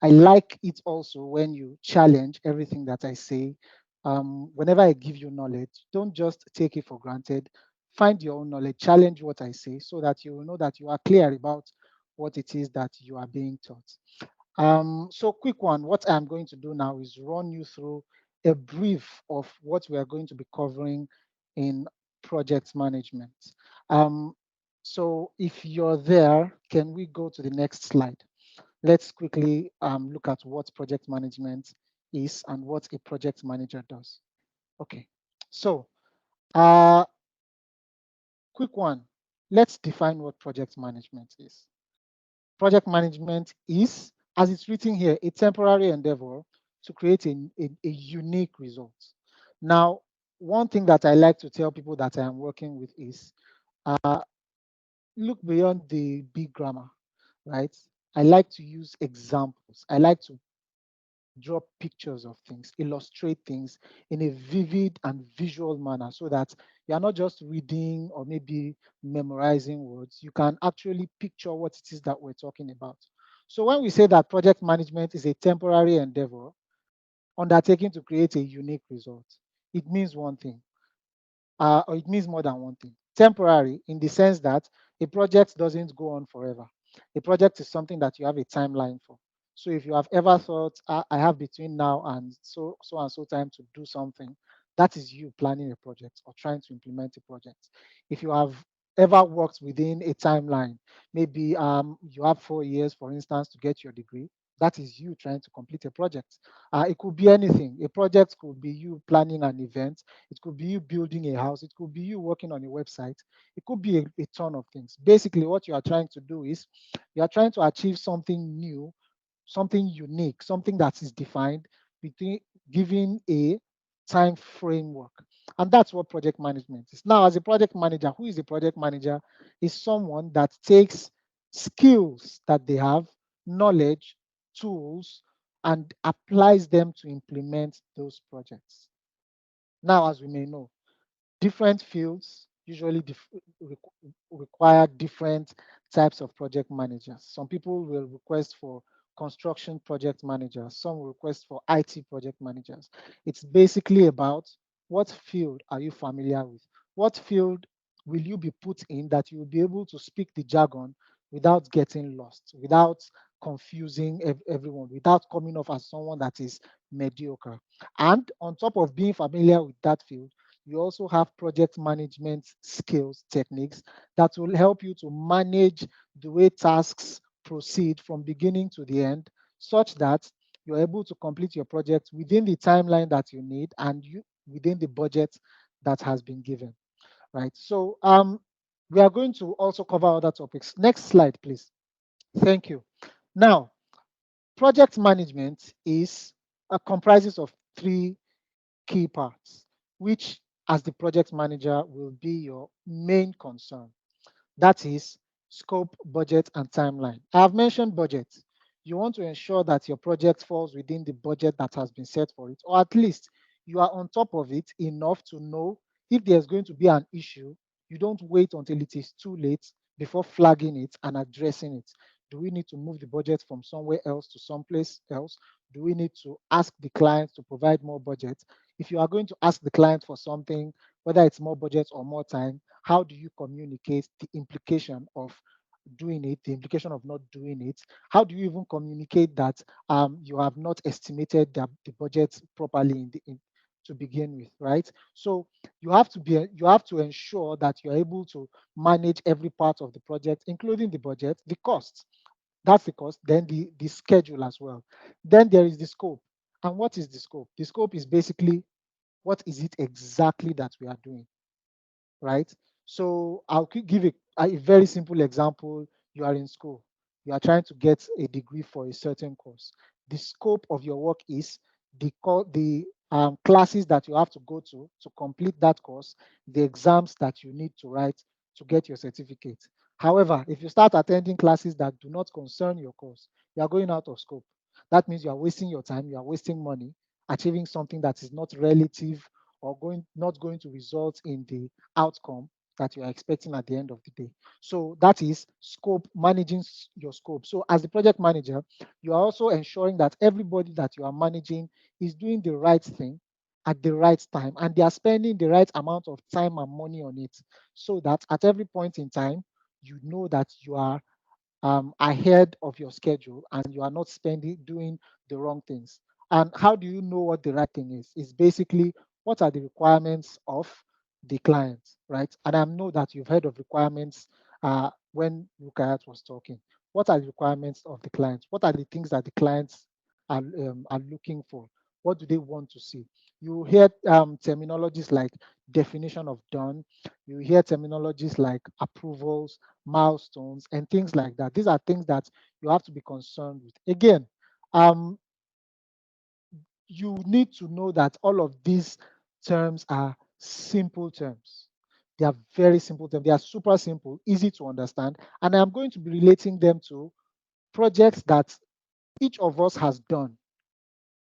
like it also when you challenge everything that I say. Whenever I give you knowledge, don't just take it for granted. Find your own knowledge, challenge what I say so that you will know that you are clear about what it is that you are being taught. So quick one, what I'm going to do now is run you through a brief of what we are going to be covering in project management. So if you're there, can we go to the next slide? Let's quickly look at what project management is and what a project manager does. Okay, so uh, quick one. Let's define what project management is. Project management is, as it's written here, a temporary endeavor to create a unique result. Now, one thing that I like to tell people that I am working with is look beyond the big grammar, right? I like to use examples. I like to draw pictures of things, illustrate things in a vivid and visual manner so that you are not just reading or maybe memorizing words. You can actually picture what it is that we're talking about. So when we say that project management is a temporary endeavor undertaken to create a unique result, it means one thing, or it means more than one thing. Temporary in the sense that a project doesn't go on forever. A project is something that you have a timeline for. So if you have ever thought, I have between now and so and so time to do something, that is you planning a project or trying to implement a project. If you have ever worked within a timeline, maybe you have 4 years, for instance, to get your degree, that is you trying to complete a project. It could be anything. A project could be you planning an event. It could be you building a house. It could be you working on a website. It could be a ton of things. Basically, what you are trying to do is you are trying to achieve something new, something unique, something that is defined between giving a time framework. And that's what project management is. Now, as a project manager, who is a project manager? Is someone that takes skills that they have, knowledge, tools, and applies them to implement those projects. Now, as we may know, different fields usually require different types of project managers. Some people will request for construction project managers, some will request for IT project managers. It's basically about what field are you familiar with? What field will you be put in that you will be able to speak the jargon without getting lost, without confusing everyone, without coming off as someone that is mediocre. And on top of being familiar with that field, you also have project management skills, techniques that will help you to manage the way tasks proceed from beginning to the end, such that you're able to complete your project within the timeline that you need and within the budget that has been given, right? So we are going to also cover other topics. Next slide, please. Thank you. Now, project management is comprises of three key parts, which as the project manager will be your main concern. That is scope, budget, and timeline. I have mentioned budget. You want to ensure that your project falls within the budget that has been set for it, or at least you are on top of it enough to know if there's going to be an issue. You don't wait until it is too late before flagging it and addressing it. Do we need to move the budget from somewhere else to someplace else? Do we need to ask the client to provide more budget? If you are going to ask the client for something, whether it's more budget or more time, how do you communicate the implication of doing it, the implication of not doing it? How do you even communicate that you have not estimated the budget properly to begin with, right? So you have to ensure that you're able to manage every part of the project, including the budget, the cost. That's the cost, then the schedule as well. Then there is the scope. And what is the scope? The scope is basically what is it exactly that we are doing, right? So I'll give a very simple example. You are in school, you are trying to get a degree for a certain course. The scope of your work is the classes that you have to go to complete that course, the exams that you need to write to get your certificate. However, if you start attending classes that do not concern your course, you are going out of scope. That means you are wasting your time, you are wasting money, achieving something that is not relative or not going to result in the outcome that you are expecting at the end of the day. So that is scope, managing your scope. So as the project manager, you are also ensuring that everybody that you are managing is doing the right thing at the right time and they are spending the right amount of time and money on it so that at every point in time, you know that you are ahead of your schedule and you are not doing the wrong things. And how do you know what the right thing is? It's basically what are the requirements of the client, right? And I know that you've heard of requirements when Rukayat was talking. What are the requirements of the clients? What are the things that the clients are looking for? What do they want to see? You hear terminologies like definition of done. You hear terminologies like approvals, milestones, and things like that. These are things that you have to be concerned with. Again, um, you need to know that all of these terms are simple terms. They are very simple terms. They are super simple, easy to understand. And I'm going to be relating them to projects that each of us has done,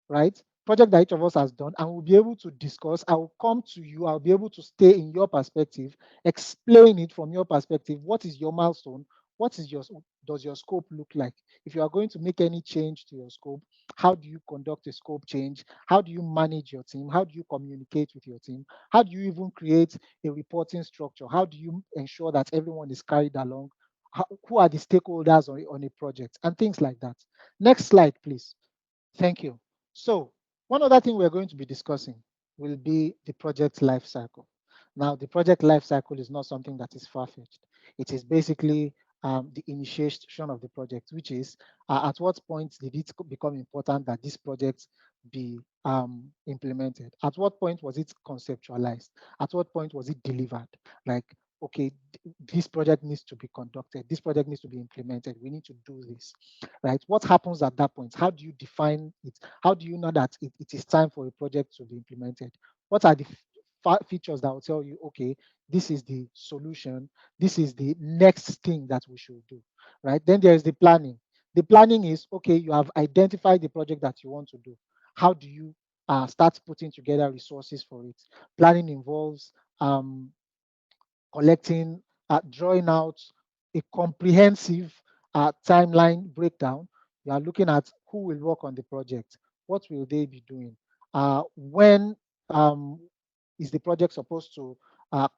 right? Project that each of us has done, and we'll be able to discuss. I will come to you, I'll be able to stay in your perspective, explain it from your perspective. What is your milestone? What is your does your scope look like? If you are going to make any change to your scope, how do you conduct a scope change? How do you manage your team? How do you communicate with your team? How do you even create a reporting structure? How do you ensure that everyone is carried along? Who are the stakeholders on a project and things like that? Next slide, please. Thank you. So one other thing we're going to be discussing will be the project life cycle. Now, the project life cycle is not something that is far-fetched. It is basically the initiation of the project, which is at what point did it become important that this project be implemented? At what point was it conceptualized? At what point was it delivered? Like, okay, this project needs to be conducted. This project needs to be implemented. We need to do this, right? What happens at that point? How do you define it? How do you know that it is time for a project to be implemented? What are the features that will tell you, okay, this is the solution, this is the next thing that we should do, right? Then there is the planning. The planning is, okay, you have identified the project that you want to do. How do you start putting together resources for it? Planning involves collecting, drawing out a comprehensive timeline breakdown. You are looking at who will work on the project, what will they be doing, when um, is the project supposed to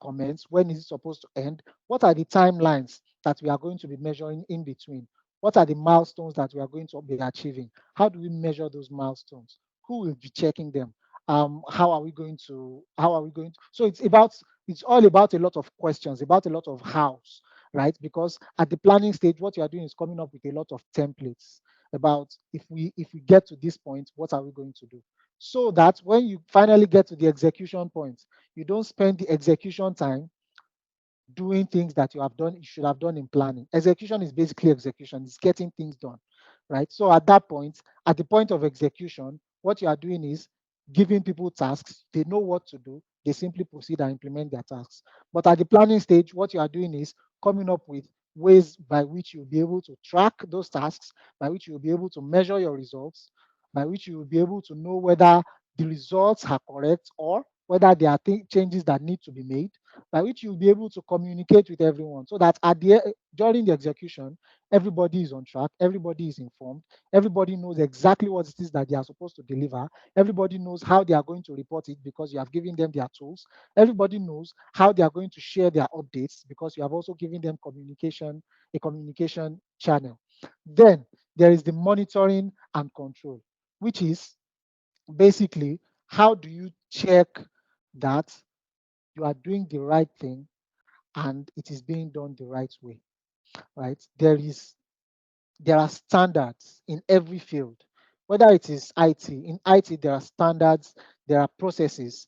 commence, when is it supposed to end, what are the timelines that we are going to be measuring in between, what are the milestones that we are going to be achieving, how do we measure those milestones, who will be checking them, how are we going to, so it's all about a lot of questions, about a lot of hows, right? Because at the planning stage, what you are doing is coming up with a lot of templates about if we get to this point, what are we going to do? So that when you finally get to the execution point, you don't spend the execution time doing things that you should have done in planning. Execution is basically execution, it's getting things done, right? So at that point, at the point of execution, what you are doing is giving people tasks, they know what to do, they simply proceed and implement their tasks. But at the planning stage, what you are doing is coming up with ways by which you'll be able to track those tasks, by which you'll be able to measure your results, by which you will be able to know whether the results are correct or whether there are changes that need to be made, by which you'll be able to communicate with everyone so that during the execution, everybody is on track, everybody is informed, everybody knows exactly what it is that they are supposed to deliver, everybody knows how they are going to report it because you have given them their tools, everybody knows how they are going to share their updates because you have also given them a communication channel. Then there is the monitoring and control, which is basically how do you check that you are doing the right thing and it is being done the right way, right? There are standards in every field, whether it is IT. In IT, there are standards, there are processes,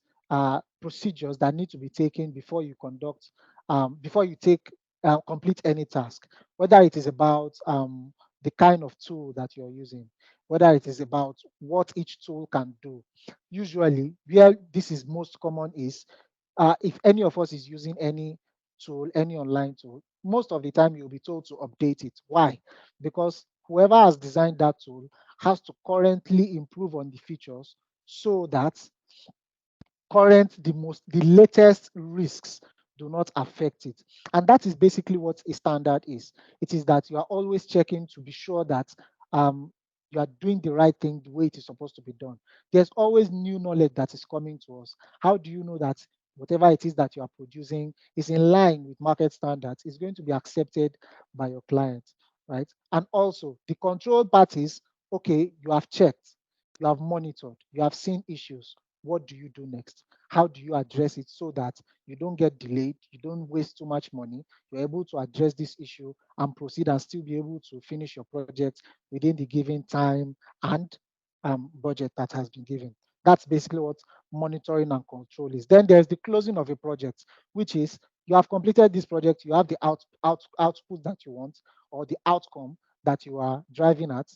procedures that need to be taken before you complete any task, whether it is about the kind of tool that you're using, whether it is about what each tool can do. Usually, where this is most common is if any of us is using any tool, any online tool, most of the time you'll be told to update it. Why? Because whoever has designed that tool has to currently improve on the features so that the latest risks do not affect it. And that is basically what a standard is. It is that you are always checking to be sure that you are doing the right thing the way it is supposed to be done. There's always new knowledge that is coming to us. How do you know that whatever it is that you are producing is in line with market standards, is going to be accepted by your clients, right? And also the control part is, okay, you have checked, you have monitored, you have seen issues. What do you do next? How do you address it so that you don't get delayed, you don't waste too much money, you're able to address this issue and proceed and still be able to finish your project within the given time and budget that has been given. That's basically what monitoring and control is. Then there's the closing of a project, which is you have completed this project, you have the output that you want or the outcome that you are driving at.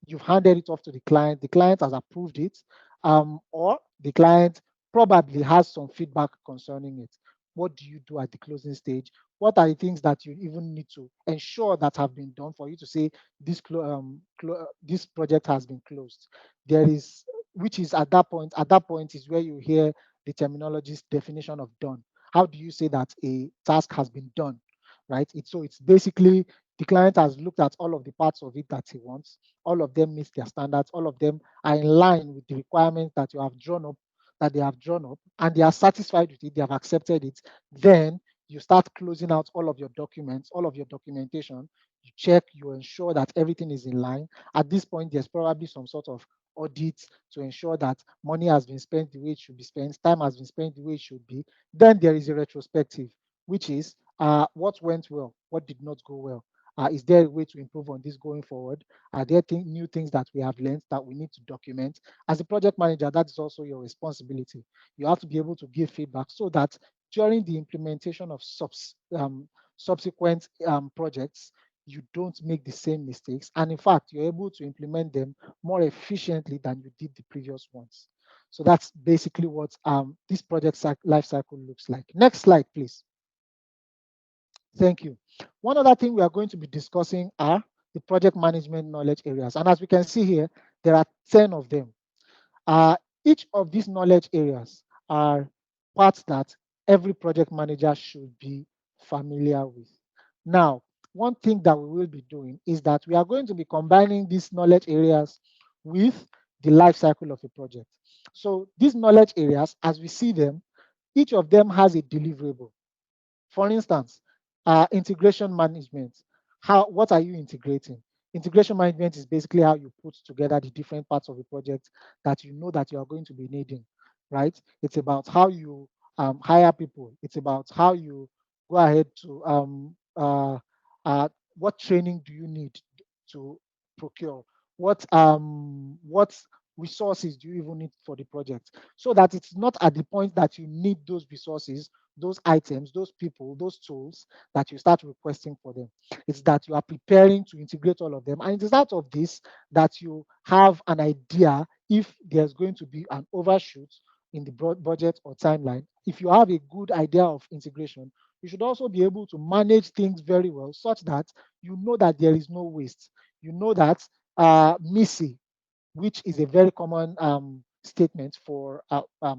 You've handed it off to the client has approved it, or the client probably has some feedback concerning it. What do you do at the closing stage? What are the things that you even need to ensure that have been done for you to say this project has been closed? There is, which is at that point is where you hear the terminology's definition of done. How do you say that a task has been done, right? It's basically the client has looked at all of the parts of it that he wants. All of them meet their standards. All of them are in line with the requirements that you have drawn up, that they have drawn up, and they are satisfied with it. They have accepted it. Then you start closing out all of your documents, all of your documentation. You check, you ensure that everything is in line. At this point, there's probably some sort of audit to ensure that money has been spent the way it should be spent, time has been spent the way it should be. Then there is a retrospective, which is what went well, what did not go well. Is there a way to improve on this going forward? Are there new things that we have learned that we need to document? As a project manager, that is also your responsibility. You have to be able to give feedback so that during the implementation of subsequent projects, you don't make the same mistakes. And in fact, you're able to implement them more efficiently than you did the previous ones. So that's basically what this project life cycle looks like. Next slide, please. Thank you. One other thing we are going to be discussing are the project management knowledge areas. And as we can see here, there are 10 of them. Each of these knowledge areas are parts that every project manager should be familiar with. Now, one thing that we will be doing is that we are going to be combining these knowledge areas with the life cycle of a project. So these knowledge areas, as we see them, each of them has a deliverable. For instance, integration management. What are you integrating? Integration management is basically how you put together the different parts of a project that you know that you are going to be needing, right? It's about how you hire people. It's about how you go ahead to what training do you need to procure? What resources do you even need for the project? So that it's not at the point that you need those resources, those items, those people, those tools that you start requesting for them. It's that you are preparing to integrate all of them. And it is out of this that you have an idea if there's going to be an overshoot in the budget or timeline. If you have a good idea of integration, you should also be able to manage things very well such that you know that there is no waste. You know that missing, which is a very common statement for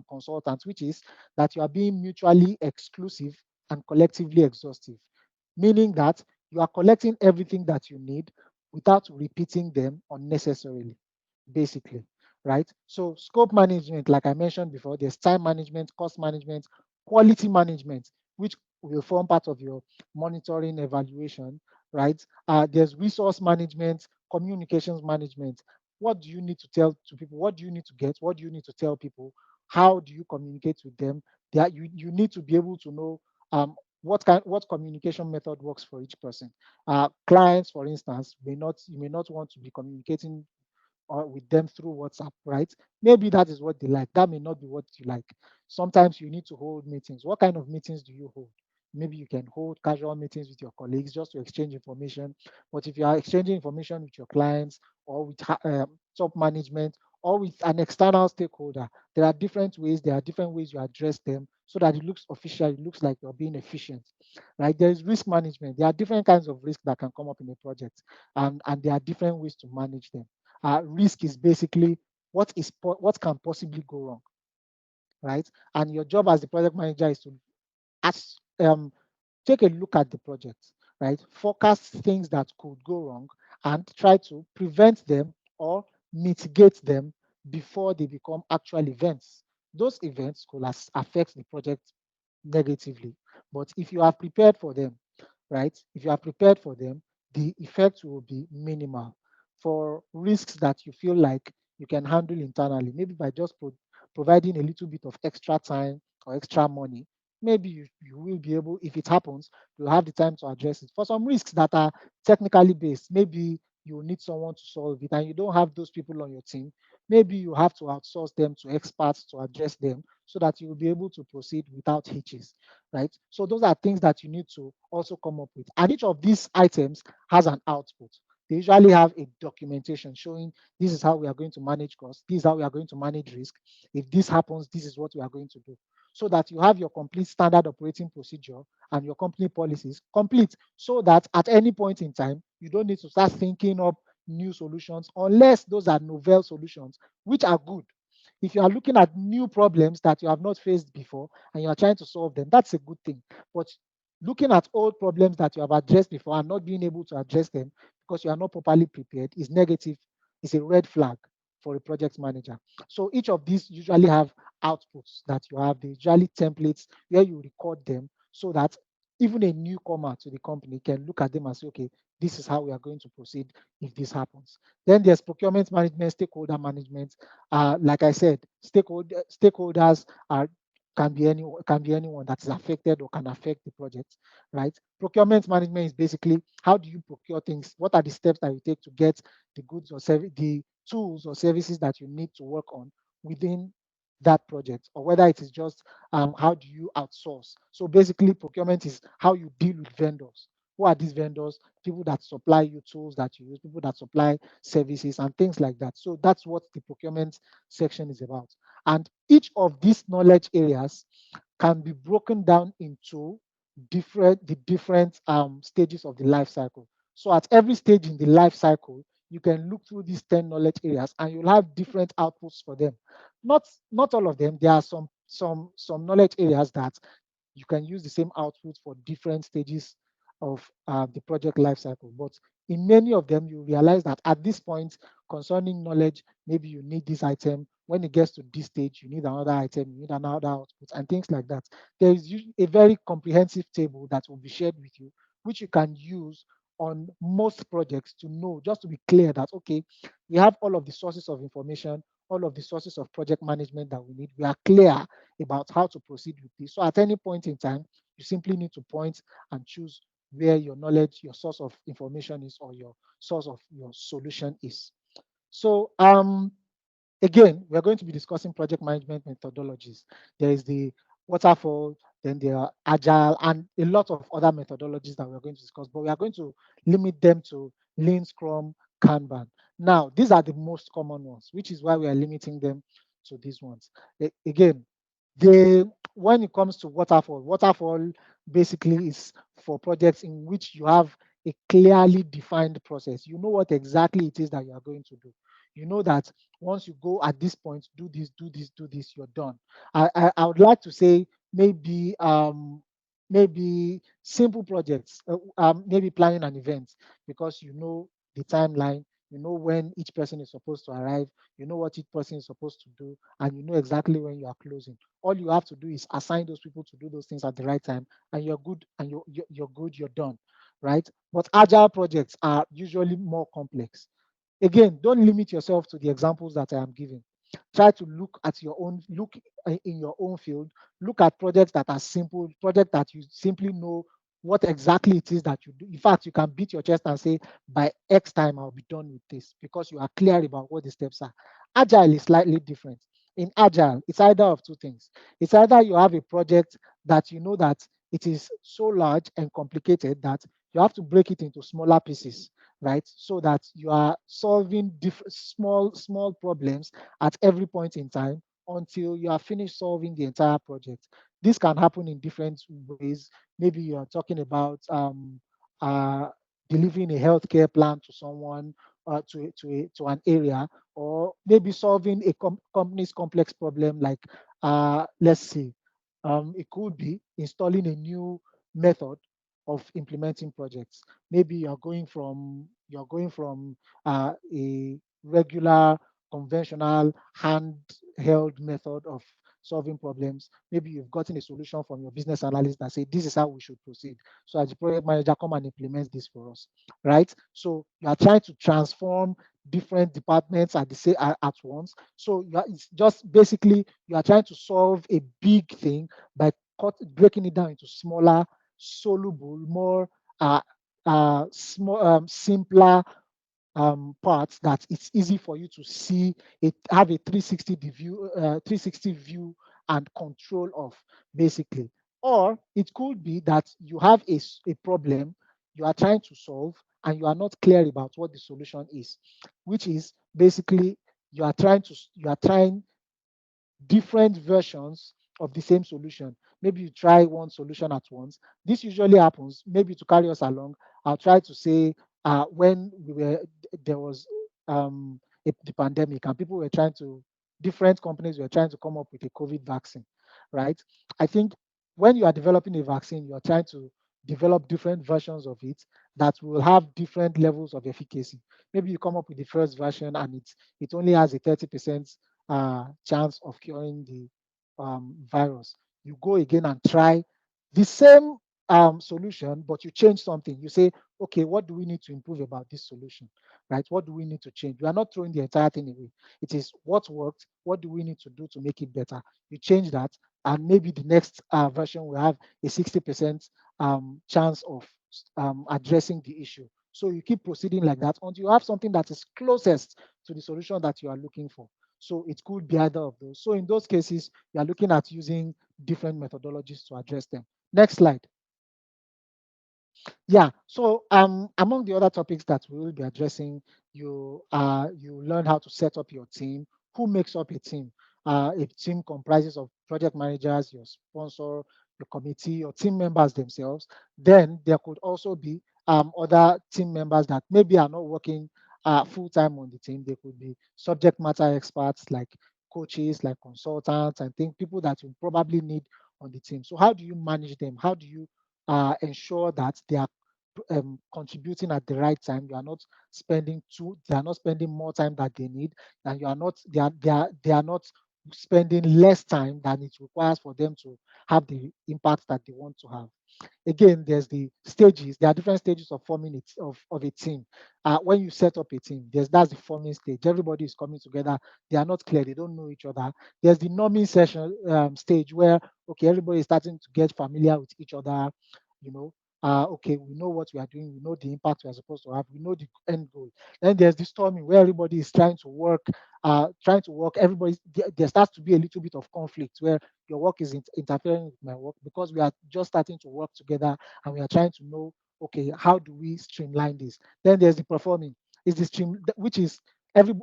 consultants, which is that you are being mutually exclusive and collectively exhaustive, meaning that you are collecting everything that you need without repeating them unnecessarily, basically, right? So scope management, like I mentioned before, there's time management, cost management, quality management, which will form part of your monitoring evaluation, right? There's resource management, communications management. What do you need to tell to people? What do you need to get? What do you need to tell people? How do you communicate with them? You need to be able to know what communication method works for each person. Clients, for instance, you may not want to be communicating or with them through WhatsApp, right? Maybe that is what they like. That may not be what you like. Sometimes you need to hold meetings. What kind of meetings do you hold? Maybe you can hold casual meetings with your colleagues just to exchange information. But if you are exchanging information with your clients or with top management or with an external stakeholder, there are different ways. There are different ways you address them so that it looks official. It looks like you're being efficient, right? There is risk management. There are different kinds of risk that can come up in a project, and there are different ways to manage them. Risk is basically what can possibly go wrong, right? And your job as the project manager is to as, take a look at the project, right? Forecast things that could go wrong and try to prevent them or mitigate them before they become actual events. Those events could affect the project negatively, but if you are prepared for them, right? If you are prepared for them, the effect will be minimal. For risks that you feel like you can handle internally, maybe by just providing a little bit of extra time or extra money, maybe you will be able, if it happens, you'll have the time to address it. For some risks that are technically based, maybe you need someone to solve it and you don't have those people on your team, maybe you have to outsource them to experts to address them so that you will be able to proceed without hitches, right? So those are things that you need to also come up with. And each of these items has an output. They usually have a documentation showing this is how we are going to manage costs, this is how we are going to manage risk. If this happens, this is what we are going to do. So that you have your complete standard operating procedure and your company policies complete, so that at any point in time, you don't need to start thinking up new solutions unless those are novel solutions, which are good. If you are looking at new problems that you have not faced before and you are trying to solve them, that's a good thing. But looking at old problems that you have addressed before and not being able to address them because you are not properly prepared is negative, is a red flag for a project manager. So each of these usually have outputs that you have. They usually templates where you record them so that even a newcomer to the company can look at them and say, okay, this is how we are going to proceed if this happens. Then there's procurement management, stakeholder management. Like I said, stakeholders are can be anyone that is affected or can affect the project, right? Procurement management is basically how do you procure things? What are the steps that you take to get the goods or service, the tools or services that you need to work on within that project, or whether it is just how do you outsource. So basically, procurement is how you deal with vendors. Who are these vendors? People that supply you tools that you use, people that supply services and things like that. So that's what the procurement section is about. And each of these knowledge areas can be broken down into different stages of the life cycle. So at every stage in the life cycle, you can look through these 10 knowledge areas and you'll have different outputs for them. Not all of them. There are some knowledge areas that you can use the same output for different stages of the project lifecycle. But in many of them, you realize that at this point, concerning knowledge, maybe you need this item. When it gets to this stage, you need another item, you need another output, and things like that. There is a very comprehensive table that will be shared with you, which you can use on most projects to know, just to be clear that, okay, we have all of the sources of information, all of the sources of project management that we need. We are clear about how to proceed with this. So at any point in time, you simply need to point and choose where your knowledge, your source of information is, or your source of your solution is. So again, we're going to be discussing project management methodologies. There is the waterfall, then there are agile, and a lot of other methodologies that we're going to discuss, but we are going to limit them to Lean, Scrum, Kanban. Now, these are the most common ones, which is why we are limiting them to these ones. Again, when it comes to waterfall basically is for projects in which you have a clearly defined process. You know what exactly it is that you are going to do. You know that once you go at this point, do this, do this, do this, you're done. I would like to say maybe simple projects, maybe planning an event because you know the timeline, you know when each person is supposed to arrive, you know what each person is supposed to do, and you know exactly when you are closing. All you have to do is assign those people to do those things at the right time, and you're good, and you're good, you're done, right? But agile projects are usually more complex. Again, don't limit yourself to the examples that I am giving. Try to look in your own field. Look at projects that are simple, projects that you simply know what exactly it is that you do. In fact, you can beat your chest and say, by X time, I'll be done with this because you are clear about what the steps are. Agile is slightly different. In Agile, it's either of two things. It's either you have a project that you know that it is so large and complicated that you have to break it into smaller pieces, right? So that you are solving different small problems at every point in time until you are finished solving the entire project. This can happen in different ways. Maybe you are talking about uh, delivering a healthcare plan to someone, to an area, or maybe solving a company's complex problem like let's see, it could be installing a new method of implementing projects. Maybe you're going from a regular conventional handheld method of solving problems. Maybe you've gotten a solution from your business analyst that say this is how we should proceed. So as the project manager, come and implement this for us, right? So you are trying to transform different departments at the same at once. So it's just basically you are trying to solve a big thing by breaking it down into smaller, soluble, more simpler parts that it's easy for you to see it, have a 360 view and control of, basically. Or it could be that you have a problem you are trying to solve and you are not clear about what the solution is, which is basically you are trying different versions of the same solution. Maybe you try one solution at once. This usually happens, maybe to carry us along. I'll try to say when there was the pandemic and people were trying to, different companies were trying to come up with a COVID vaccine, right? I think when you are developing a vaccine, you are trying to develop different versions of it that will have different levels of efficacy. Maybe you come up with the first version and it only has a 30% chance of curing the virus. You go again and try the same solution, but you change something. You say, okay, what do we need to improve about this solution, right? What do we need to change? We are not throwing the entire thing away. It is what worked. What do we need to do to make it better? You change that, and maybe the next version will have a 60% chance of addressing the issue. So you keep proceeding like that until you have something that is closest to the solution that you are looking for. So it could be either of those. So in those cases, you are looking at using different methodologies to address them. Next slide. Yeah, so among the other topics that we will be addressing, you learn how to set up your team. Who makes up a team? A team comprises of project managers, your sponsor, your committee, your team members themselves. Then there could also be other team members that maybe are not working full time on the team. They could be subject matter experts like coaches, like consultants, and think people that you probably need on the team. So how do you manage them? How do you ensure that they are contributing at the right time? You are not they are not spending more time than they need, and you are not they are not spending less time than it requires for them to have the impact that they want to have. Again, there's the stages. There are different stages of forming it of a team. When you set up a team, that's the forming stage. Everybody is coming together. They are not clear. They don't know each other. There's the norming session stage where okay, everybody is starting to get familiar with each other. You know, okay, we know what we are doing. We know the impact we are supposed to have. We know the end goal. Then there's the storming where everybody is trying to work. Everybody, there starts to be a little bit of conflict where your work is interfering with my work because we are just starting to work together and we are trying to know, okay, how do we streamline this? Then there's the performing. Is the stream which is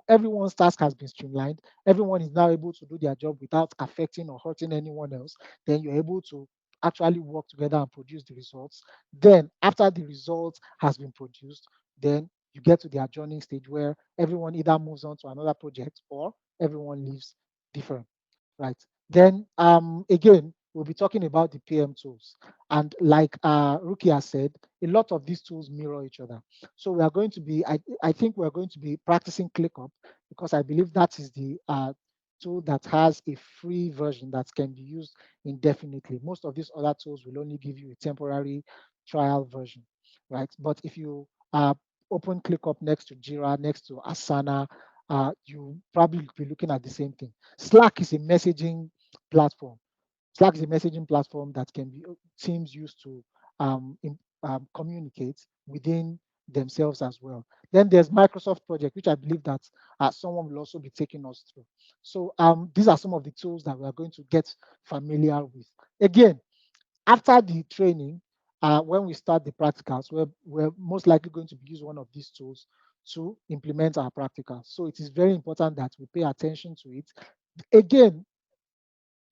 everyone's task has been streamlined. Everyone is now able to do their job without affecting or hurting anyone else. Then you're able to actually work together and produce the results. Then after the results has been produced, then you get to the adjourning stage where everyone either moves on to another project or everyone leaves different, right? Then again, we'll be talking about the PM tools. And like Ruki has said, a lot of these tools mirror each other. So we are going to be, I think we're going to be practicing ClickUp because I believe that is the tool that has a free version that can be used indefinitely. Most of these other tools will only give you a temporary trial version, right? But if you open ClickUp next to Jira, next to Asana, you probably be looking at the same thing. Slack is a messaging platform. Slack is a messaging platform that can be teams use to communicate within themselves as well. Then there's Microsoft Project, which I believe that someone will also be taking us through. So these are some of the tools that we are going to get familiar with. Again, after the training, when we start the practicals, we're most likely going to use one of these tools to implement our practicals. So it is very important that we pay attention to it. Again,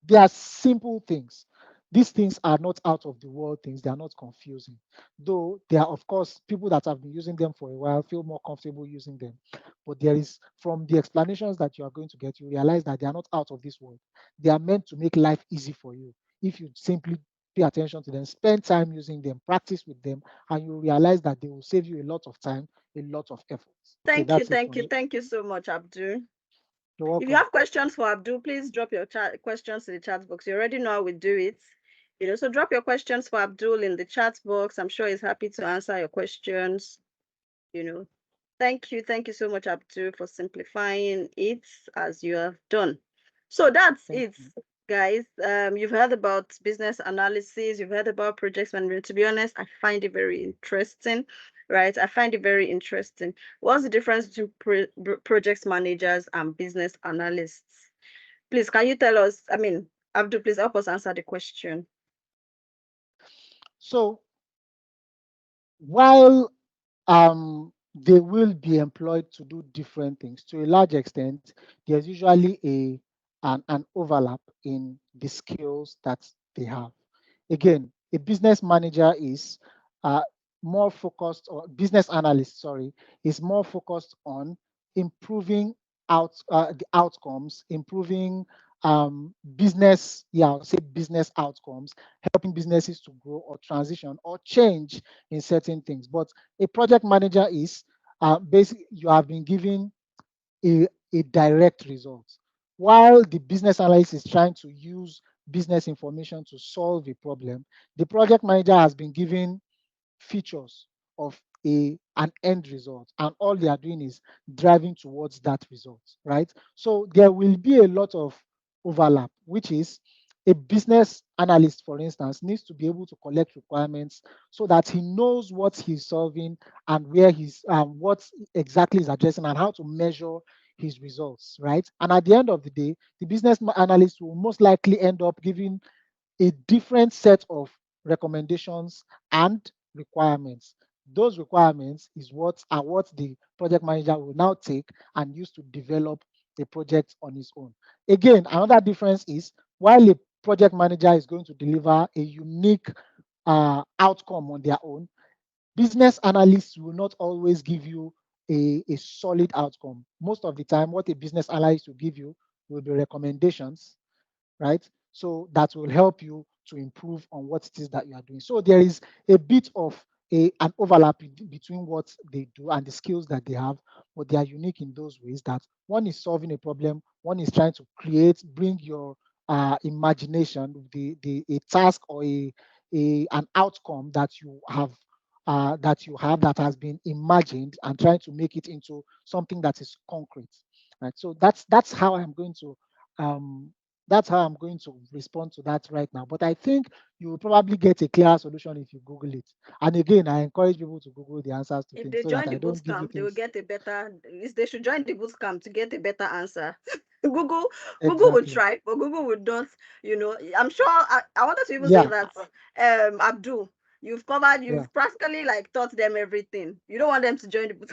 they are simple things. These things are not out of the world things. They are not confusing. Though they are, of course, people that have been using them for a while feel more comfortable using them. But there is, from the explanations that you are going to get, you realize that they are not out of this world. They are meant to make life easy for you. If you simply pay attention to them, spend time using them, practice with them, and you realize that they will save you a lot of time, a lot of effort. Okay, Thank you, that's it for thank you, me. thank you so much, Abdul. You're If you welcome. have questions for Abdul, please drop your questions in the chat box. You already know how we do it. So drop your questions for Abdul in the chat box. I'm sure he's happy to answer your questions. You know, Thank you so much, Abdul, for simplifying it as you have done. So that's Thank it, you. guys. You've heard about business analysis, you've heard about project management. To be honest, I find it very interesting, right? I find it very interesting. What's the difference between project managers and business analysts? Please, can you tell us? I mean, Abdul, please help us answer the question. So while they will be employed to do different things, to a large extent, there's usually an overlap in the skills that they have. Again, a business manager is uh, more focused, or business analyst, sorry, is more focused on improving the outcomes, improving business, yeah, I'll say business outcomes, helping businesses to grow or transition or change in certain things. But a project manager is basically you have been given a, a direct result, while the business analyst is trying to use business information to solve a problem. The project manager has been given features of an end result, and all they are doing is driving towards that result, right? So there will be a lot of overlap, which is a business analyst, for instance, needs to be able to collect requirements so that he knows what he's solving and where he's what exactly is addressing and how to measure his results, right? And at the end of the day, the business analyst will most likely end up giving a different set of recommendations and requirements. Those requirements is what the project manager will now take and use to develop a project on his own. Again, another difference is while a project manager is going to deliver a unique outcome on their own, business analysts will not always give you a solid outcome. Most of the time, what a business analyst will give you will be recommendations, right? So that will help you to improve on what it is that you are doing. So there is a bit of an overlap between what they do and the skills that they have, but they are unique in those ways that one is solving a problem, one is trying to bring your imagination, a task or an outcome that has been imagined and trying to make it into something that is concrete, right? So that's how I'm going to um, respond to that right now. But I think you will probably get a clearer solution if you Google it. And again, I encourage people to Google the answers to If things they so that join I the boot don't give you camp, they will things. get a better. They should join the boot camp to get a better answer. Google, Google will Exactly. try, but Google will not. I'm sure. I wanted to even say Yeah. that, Abdul, Yeah. you've practically like taught them everything. You don't want them to join the boot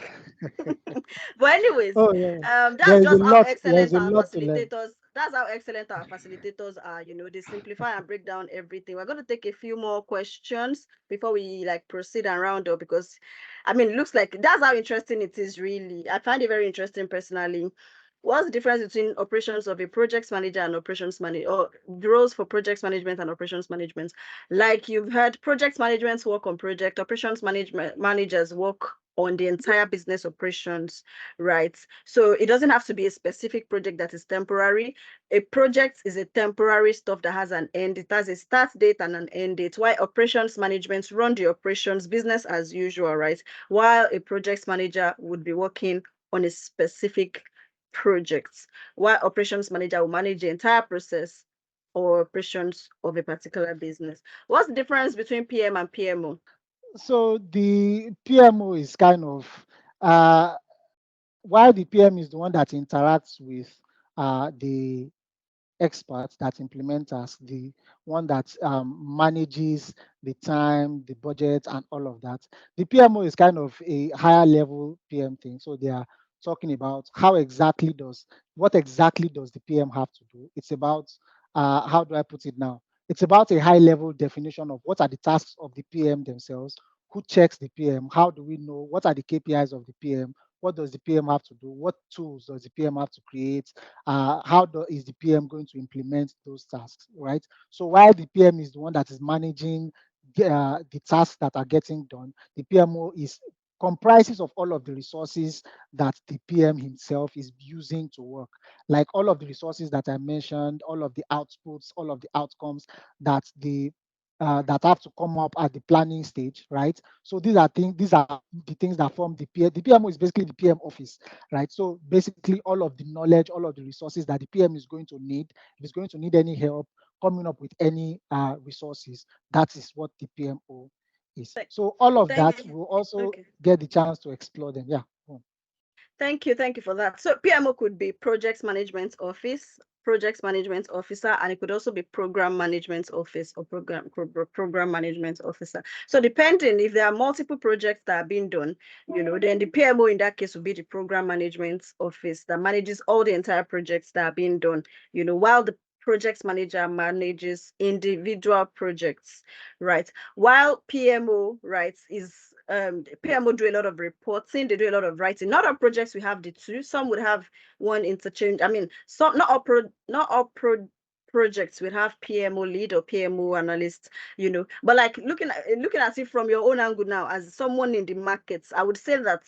but anyways, Oh yeah. that's just how There is excellent a our lot to learn. facilitators. That's how excellent our facilitators are. They simplify and break down everything. We're going to take a few more questions before we like proceed and round up because, I mean, it looks like that's how interesting it is. Really, I find it very interesting personally. What's the difference between operations of a project manager and operations manager, or the roles for project management and operations management? Like you've heard, project management work on project, operations management managers work on the entire business operations, right? So it doesn't have to be a specific project that is temporary. A project is a temporary stuff that has an end. It has a start date and an end date. While operations management run the operations business as usual, right? While a project manager would be working on a specific project, while operations manager will manage the entire process or operations of a particular business. What's the difference between PM and PMO? So the PMO is kind of uh, while the PM is the one that interacts with the experts that implement tasks, the one that manages the time, the budget, and all of that. The PMO is kind of a higher level PM thing. So they are talking about what exactly does the PM have to do? It's about, how do I put it now? It's about a high level definition of what are the tasks of the PM themselves, who checks the PM, how do we know, what are the KPIs of the PM, what does the PM have to do, what tools does the PM have to create, is the PM going to implement those tasks, right? So while the PM is the one that is managing the tasks that are getting done, the PMO is comprises of all of the resources that the PM himself is using to work, like all of the resources that I mentioned, all of the outputs, all of the outcomes that the that have to come up at the planning stage, right? So these are the things that form the PM. The PMO is basically the PM office, right? So basically all of the knowledge, all of the resources that the PM is going to need, if it's going to need any help coming up with any resources, that is what the PMO is. Thank So all of thank that you. will also Okay. get the chance to explore them. Yeah. Thank you for that. So PMO could be project management office, project management officer, and it could also be program management office or program management officer. So depending if there are multiple projects that are being done, then the PMO in that case would be the program management office that manages all the entire projects that are being done, while the project manager manages individual projects, right? While PMO, right, is PMO do a lot of reporting, they do a lot of writing. Not all projects we have the two. Some would have one interchange. I mean, some not all projects would have PMO lead or PMO analyst, But like looking at it from your own angle now, as someone in the markets, I would say that,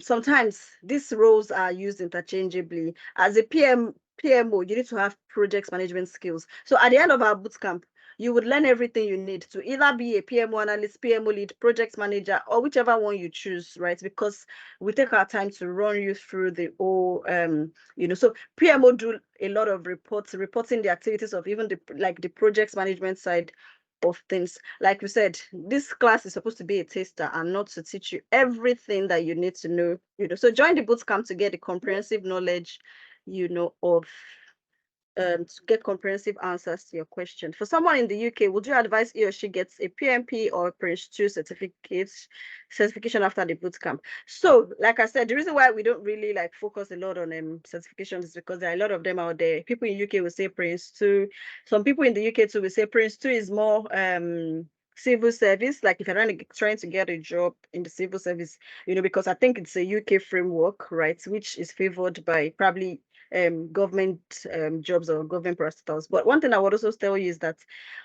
sometimes these roles are used interchangeably. As a PMO, you need to have project management skills. So at the end of our bootcamp, you would learn everything you need to either be a PMO analyst, PMO lead, project manager, or whichever one you choose, right? Because we take our time to run you through the whole, so PMO do a lot of reporting the activities of even the project management side of things. Like we said, this class is supposed to be a taster and not to teach you everything that you need to know, So join the bootcamp to get the comprehensive knowledge, of to get comprehensive answers to your question. For someone in the UK, would you advise he or she gets a PMP or Prince 2 certification after the bootcamp? So, like I said, the reason why we don't really focus a lot on certifications is because there are a lot of them out there. People in UK will say Prince 2. Some people in the UK too will say Prince 2 is more civil service, like if you're trying to get a job in the civil service, because I think it's a UK framework, right, which is favored by probably government jobs or government parastatals. But one thing I would also tell you is that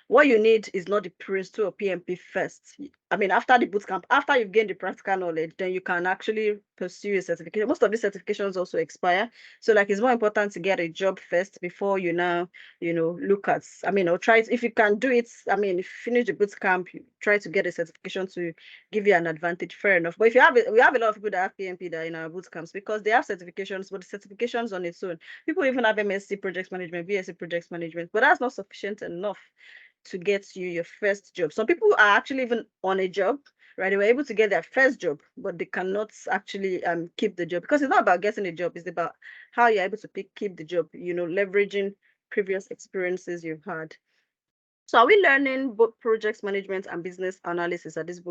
what you need is not the Prince 2 or PMP first. I mean, after the bootcamp, after you've gained the practical knowledge, then you can actually pursue a certification. Most of these certifications also expire. So it's more important to get a job first before you now, look at, or try it. If you can do it, if you finish the bootcamp, you try to get a certification to give you an advantage, fair enough. But if you have we have a lot of people that have PMP that are in our bootcamps because they have certifications, but the certifications on its own. People even have MSc project management, BSc project management, but that's not sufficient enough to get you your first job. Some people are actually even on a job, right? They were able to get their first job, but they cannot actually keep the job because it's not about getting a job, it's about how you're able to keep the job, leveraging previous experiences you've had. So are we learning both project management and business analysis at this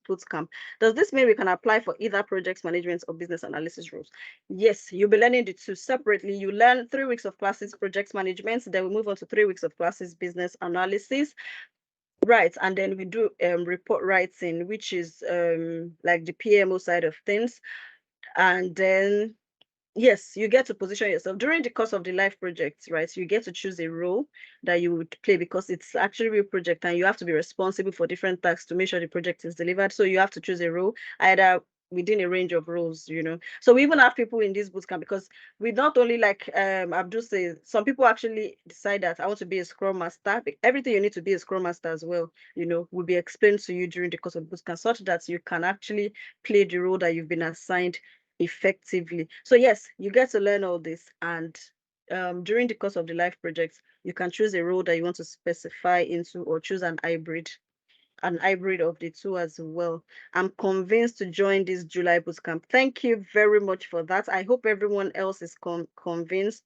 bootcamp? Does this mean we can apply for either project management or business analysis roles? Yes, you'll be learning the two separately. You learn 3 weeks of classes, project management, then we move on to 3 weeks of classes, business analysis. Right, and then we do report writing, which is like the PMO side of things. And then yes, you get to position yourself during the course of the life project, right? You get to choose a role that you would play because it's actually a real project and you have to be responsible for different tasks to make sure the project is delivered. So you have to choose a role either within a range of roles, So we even have people in this bootcamp because we not only like Abdul says, some people actually decide that I want to be a scrum master. Everything you need to be a scrum master as well, will be explained to you during the course of bootcamp such that you can actually play the role that you've been assigned effectively. So yes, you get to learn all this, and during the course of the life project, you can choose a role that you want to specify into or choose an hybrid of the two as well. I'm convinced to join this July bootcamp. Thank you very much for that. I hope everyone else is convinced,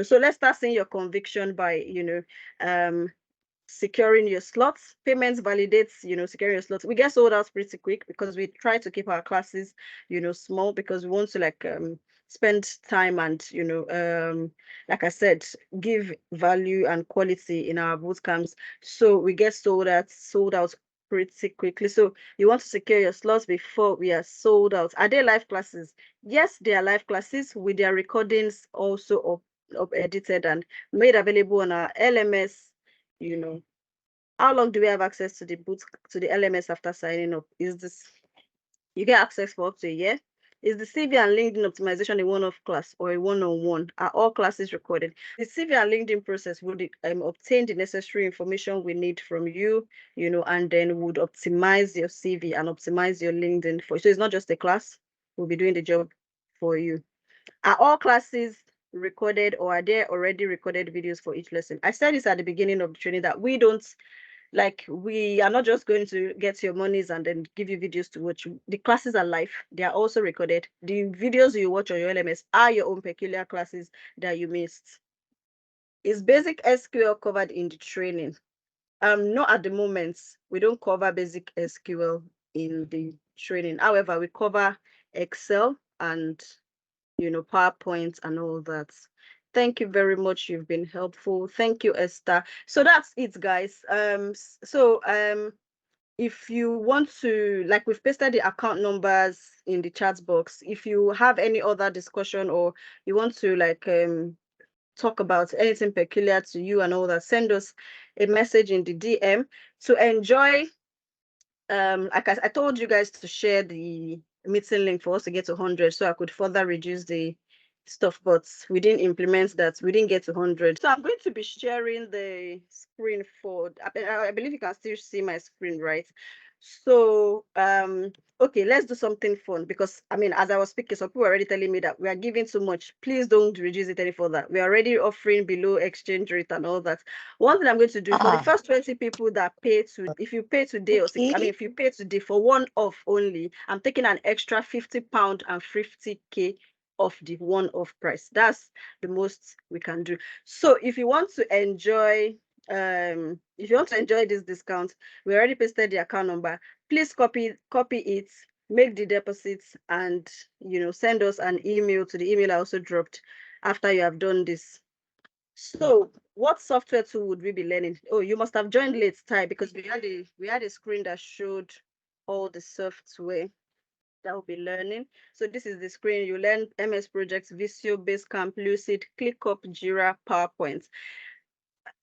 So let's start seeing your conviction by, securing your slots. Payments validates, securing your slots. We get sold out pretty quick because we try to keep our classes, small because we want to spend time and, like I said, give value and quality in our boot camps. So we get sold out pretty quickly. So you want to secure your slots before we are sold out. Are they live classes? Yes, they are live classes with their recordings also up edited and made available on our LMS. How long do we have access to the LMS after signing up? Is this you get access for up to a year? Is the CV and LinkedIn optimization a one-off class or a one-on-one? Are all classes recorded? The CV and LinkedIn process would obtain the necessary information we need from you, and then would optimize your CV and optimize your LinkedIn for you. So it's not just a class, we'll be doing the job for you. Are all classes recorded, or are there already recorded videos for each lesson? I said this at the beginning of the training that we are not just going to get your monies and then give you videos to watch. The classes are live. They are also recorded. The videos you watch on your LMS are your own peculiar classes that you missed. Is basic SQL covered in the training? Not at the moment. We don't cover basic SQL in the training. However, we cover Excel and PowerPoint and all that. Thank you very much. You've been helpful. Thank you, Esther. So that's it, guys. If you want to, like, we've pasted the account numbers in the chat box. If you have any other discussion, or you want to talk about anything peculiar to you and all that, send us a message in the DM. To enjoy, like I told you guys to share the meeting link for us to get to 100, so I could further reduce the stuff, but we didn't implement that. We didn't get to 100. So I'm going to be sharing the screen for, I believe you can still see my screen, right? So okay, let's do something fun, because as I was speaking, some people were already telling me that we are giving too much. Please don't reduce it any further. We are already offering below exchange rate and all that. One thing I'm going to do for the first 20 people that pay to, if you pay today, or if you pay today for one off only, I'm taking an extra £50 and 50K of the one-off price. That's the most we can do. So if you want to enjoy this discount, we already pasted the account number. Please copy it, make the deposits, and send us an email to the email I also dropped after you have done this. So what software tool would we be learning? Oh, you must have joined late, Ty, because we had a screen that showed all the software that will be learning. So this is the screen. You learn MS Projects, Visio, Basecamp, Lucid, ClickUp, Jira, PowerPoint.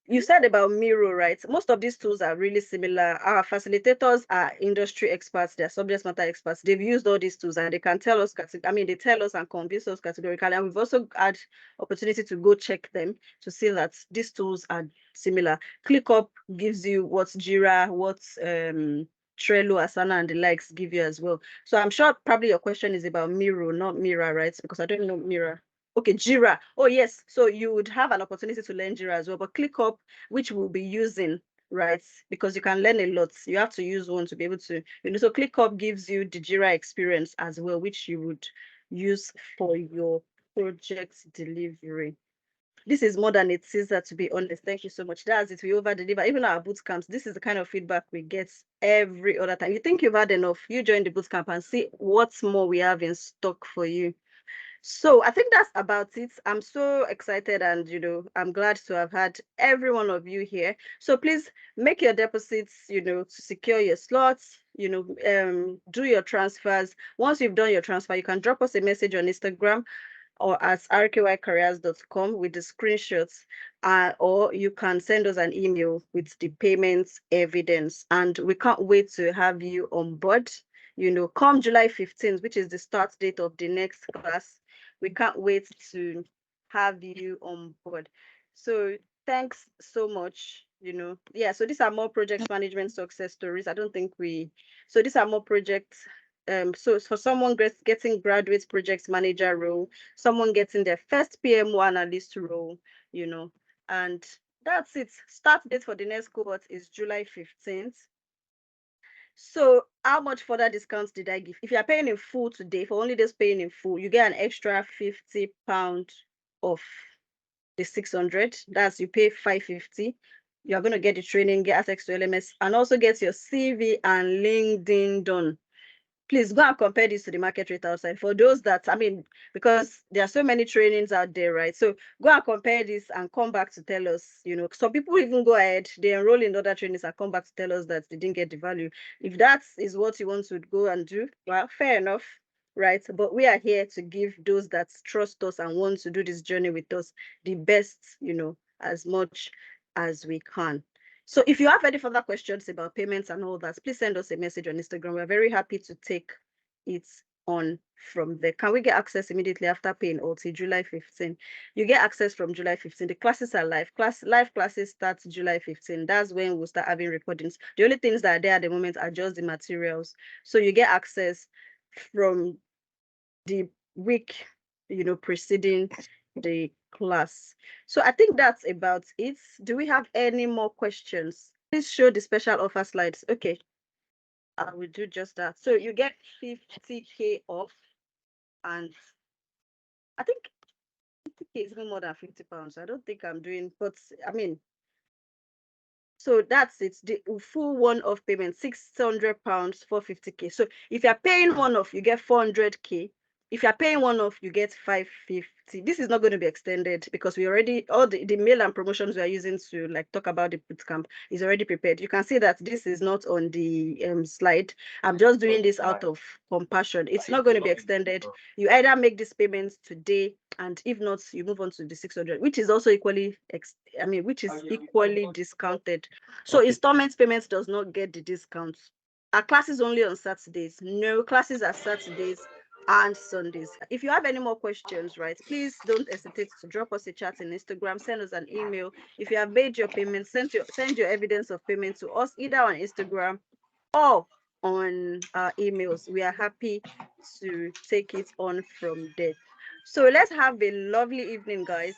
You said about Miro, right? Most of these tools are really similar. Our facilitators are industry experts, they're subject matter experts. They've used all these tools and they can tell us, they tell us and convince us categorically. And we've also had opportunity to go check them to see that these tools are similar. ClickUp gives you what Jira, what Trello, Asana, and the likes give you as well. So I'm sure probably your question is about Miro, not Mira, right? Because I don't know Mira. Okay, Jira. Oh, yes. So you would have an opportunity to learn Jira as well, but ClickUp, which we'll be using, right? Because you can learn a lot. You have to use one to be able to, so ClickUp gives you the Jira experience as well, which you would use for your project delivery. This is more than a teaser, to be honest. Thank you so much. That's it. We over deliver. Even our boot camps, this is the kind of feedback we get every other time. You think you've had enough, you join the boot camp and see what's more we have in stock for you. So I think that's about it. I'm so excited, and I'm glad to have had every one of you here. So please make your deposits, to secure your slots, do your transfers. Once you've done your transfer, you can drop us a message on Instagram or at rkycareers.com with the screenshots, or you can send us an email with the payment evidence. And we can't wait to have you on board. Come July 15th, which is the start date of the next class. We can't wait to have you on board. So thanks so much. Yeah, so these are more project management success stories. So these are more projects. So for someone getting graduate project manager role, someone getting their first PMO analyst role, and that's it. Start date for the next cohort is July 15th. So how much further discounts did I give? If you are paying in full today, for only this paying in full, you get an extra £50 off the 600. That's, you pay 550. You're going to get the training, get access to LMS, and also get your CV and LinkedIn done. Please go and compare this to the market rate outside. For those that, because there are so many trainings out there, right? So go and compare this and come back to tell us, some people even go ahead, they enroll in other trainings and come back to tell us that they didn't get the value. If that is what you want to go and do, well, fair enough, right? But we are here to give those that trust us and want to do this journey with us the best, as much as we can. So if you have any further questions about payments and all that, please send us a message on Instagram. We're very happy to take it on from there. Can we get access immediately after paying or till July 15? You get access from July 15. The classes are live. Live classes start July 15. That's when we'll start having recordings. The only things that are there at the moment are just the materials. So you get access from the week, preceding the class. So I think that's about it. Do we have any more questions? Please show the special offer slides. Okay, I will do just that. So you get 50K off, and I think 50K is even more than £50. I don't think I'm doing, but I mean, so that's it. The full one-off payment, £600 for 50K. So if you're paying one-off, you get 400K. If you're paying one-off, you get 550. This is not going to be extended because we already, all the mail and promotions we are using to like talk about the bootcamp is already prepared. You can see that this is not on the slide. I'm just doing this out of compassion. It's not going to be extended. You either make this payment today, and if not, you move on to the 600, which is also equally, which is equally discounted. So installment payments does not get the discount. Our classes only on Saturdays. No, classes are Saturdays and Sundays. If you have any more questions, right, please don't hesitate to drop us a chat in Instagram, send us an email. If you have made your payment, send your evidence of payment to us either on Instagram or on our emails. We are happy to take it on from there. So let's have a lovely evening, guys.